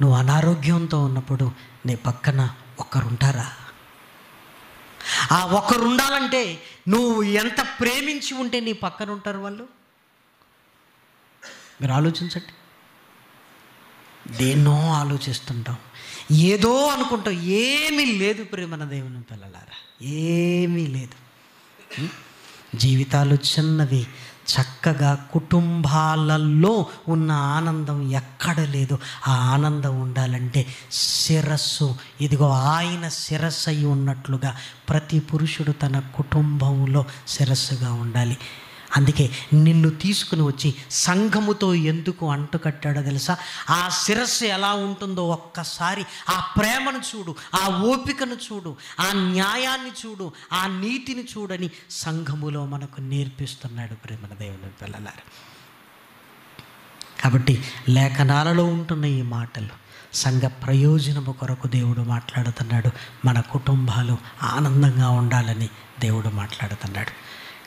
నువ్వు అనారోగ్యంతో ఉన్నప్పుడు నీ పక్కన ఒకరుంటారా? ఆ ఒకరు ఉండాలంటే నువ్వు ఎంత ప్రేమించి ఉంటే నీ పక్కన ఉంటారు వాళ్ళు? మీరు ఆలోచించండి. దేన్నో ఆలోచిస్తుంటాం, ఏదో అనుకుంటాం, ఏమీ లేదు ప్రియమైన దేవుని పిల్లలారా, ఏమీ లేదు. జీవితాలు చిన్నవి, చక్కగా కుటుంబాలలో ఉన్న ఆనందం ఎక్కడ లేదు. ఆ ఆనందం ఉండాలంటే శిరస్సు, ఇదిగో ఆయన శిరస్సు అయి ఉన్నట్లుగా ప్రతి పురుషుడు తన కుటుంబంలో శిరస్సుగా ఉండాలి. అందుకే నిన్ను తీసుకుని వచ్చి సంఘముతో ఎందుకు అంటుకట్టాడో తెలుసా? ఆ శిరస్సు ఎలా ఉంటుందో ఒక్కసారి ఆ ప్రేమను చూడు, ఆ ఓపికను చూడు, ఆ న్యాయాన్ని చూడు, ఆ నీతిని చూడని సంఘములో మనకు నేర్పిస్తున్నాడు ప్రేమన దేవుని పిల్లలారా. కాబట్టి లేఖనాలలో ఉంటున్న ఈ మాటలు సంఘ ప్రయోజనము కొరకు దేవుడు మాట్లాడుతున్నాడు. మన కుటుంబాలు ఆనందంగా ఉండాలని దేవుడు మాట్లాడుతున్నాడు.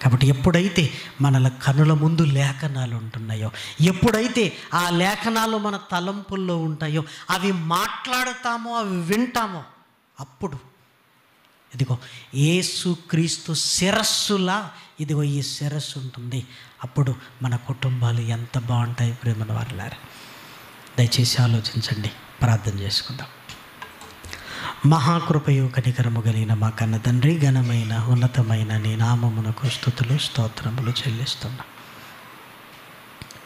కాబట్టి ఎప్పుడైతే మన కనుల ముందు లేఖనాలు ఉంటున్నాయో, ఎప్పుడైతే ఆ లేఖనాలు మన తలంపుల్లో ఉంటాయో, అవి మాట్లాడతామో, అవి వింటామో, అప్పుడు ఇదిగో యేసుక్రీస్తు శిరస్సులా ఇదిగో ఈ శిరస్సు ఉంటుంది. అప్పుడు మన కుటుంబాలు ఎంత బాగుంటాయి ప్రేమల వారలారా. దయచేసి ఆలోచించండి, ప్రార్థన చేసుకుందాం. మహాకృపయు కనికరము కలిగిన మా కన్న తండ్రి, ఘనమైన ఉన్నతమైన నీ నామమునకు స్తుతులు స్తోత్రములు చెల్లిస్తున్నా.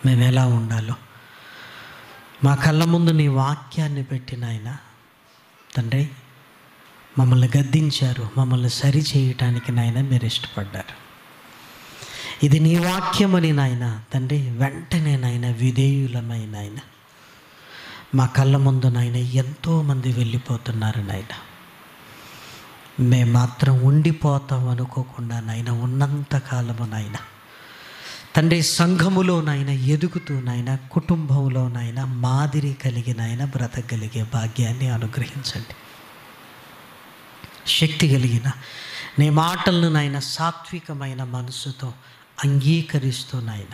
మేము ఎలా ఉండాలో మా కళ్ళ ముందు నీ వాక్యాన్ని పెట్టిన ఆయన తండ్రి, మమ్మల్ని గద్దించారు, మమ్మల్ని సరి చేయటానికి నాయన మీరు ఇష్టపడ్డారు. ఇది నీ వాక్యమని నాయన తండ్రి, వెంటనే నాయన విధేయులమైన ఆయన మా కళ్ళ ముందు నాయన ఎంతోమంది వెళ్ళిపోతున్నారు నాయన. మేము మాత్రం ఉండిపోతాం అనుకోకుండా నాయన ఉన్నంతకాలము నాయన తండ్రి సంఘములో నాయన ఎదుగుతూ నాయన కుటుంబంలో నాయన మాదిరి కలిగిన ఆయన బ్రతకగలిగే భాగ్యాన్ని అనుగ్రహించండి. శక్తి కలిగిన నీ మాటలను నాయన సాత్వికమైన మనసుతో అంగీకరిస్తూ నాయన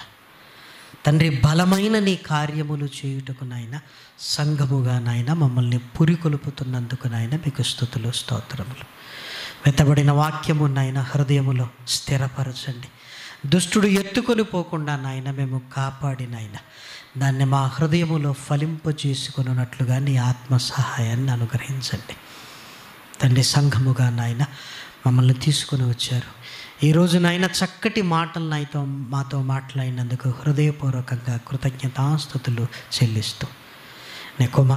తండ్రి బలమైన నీ కార్యములు చేయుటకు నాయన సంఘముగా నాయన మమ్మల్ని పురికొల్పుతున్నందుకు నాయన మీకు స్తుతులు స్తోత్రములు. వెతబడిన వాక్యము నాయన హృదయములో స్థిరపరచండి. దుష్టుడు ఎత్తుకొని పోకుండా నాయన మేము కాపాడి నాయన దాన్ని మా హృదయములో ఫలింప చేసుకున్నట్లుగా నీ ఆత్మ సహాయాన్ని అనుగ్రహించండి తండ్రి. సంఘముగా నాయన మమ్మల్ని తీసుకుని వచ్చారు. ఈరోజు నాయన చక్కటి మాటలు మాతో మాట్లాడినందుకు హృదయపూర్వకంగా కృతజ్ఞతాస్తుతులు చెల్లిస్తూ నీ కుమార్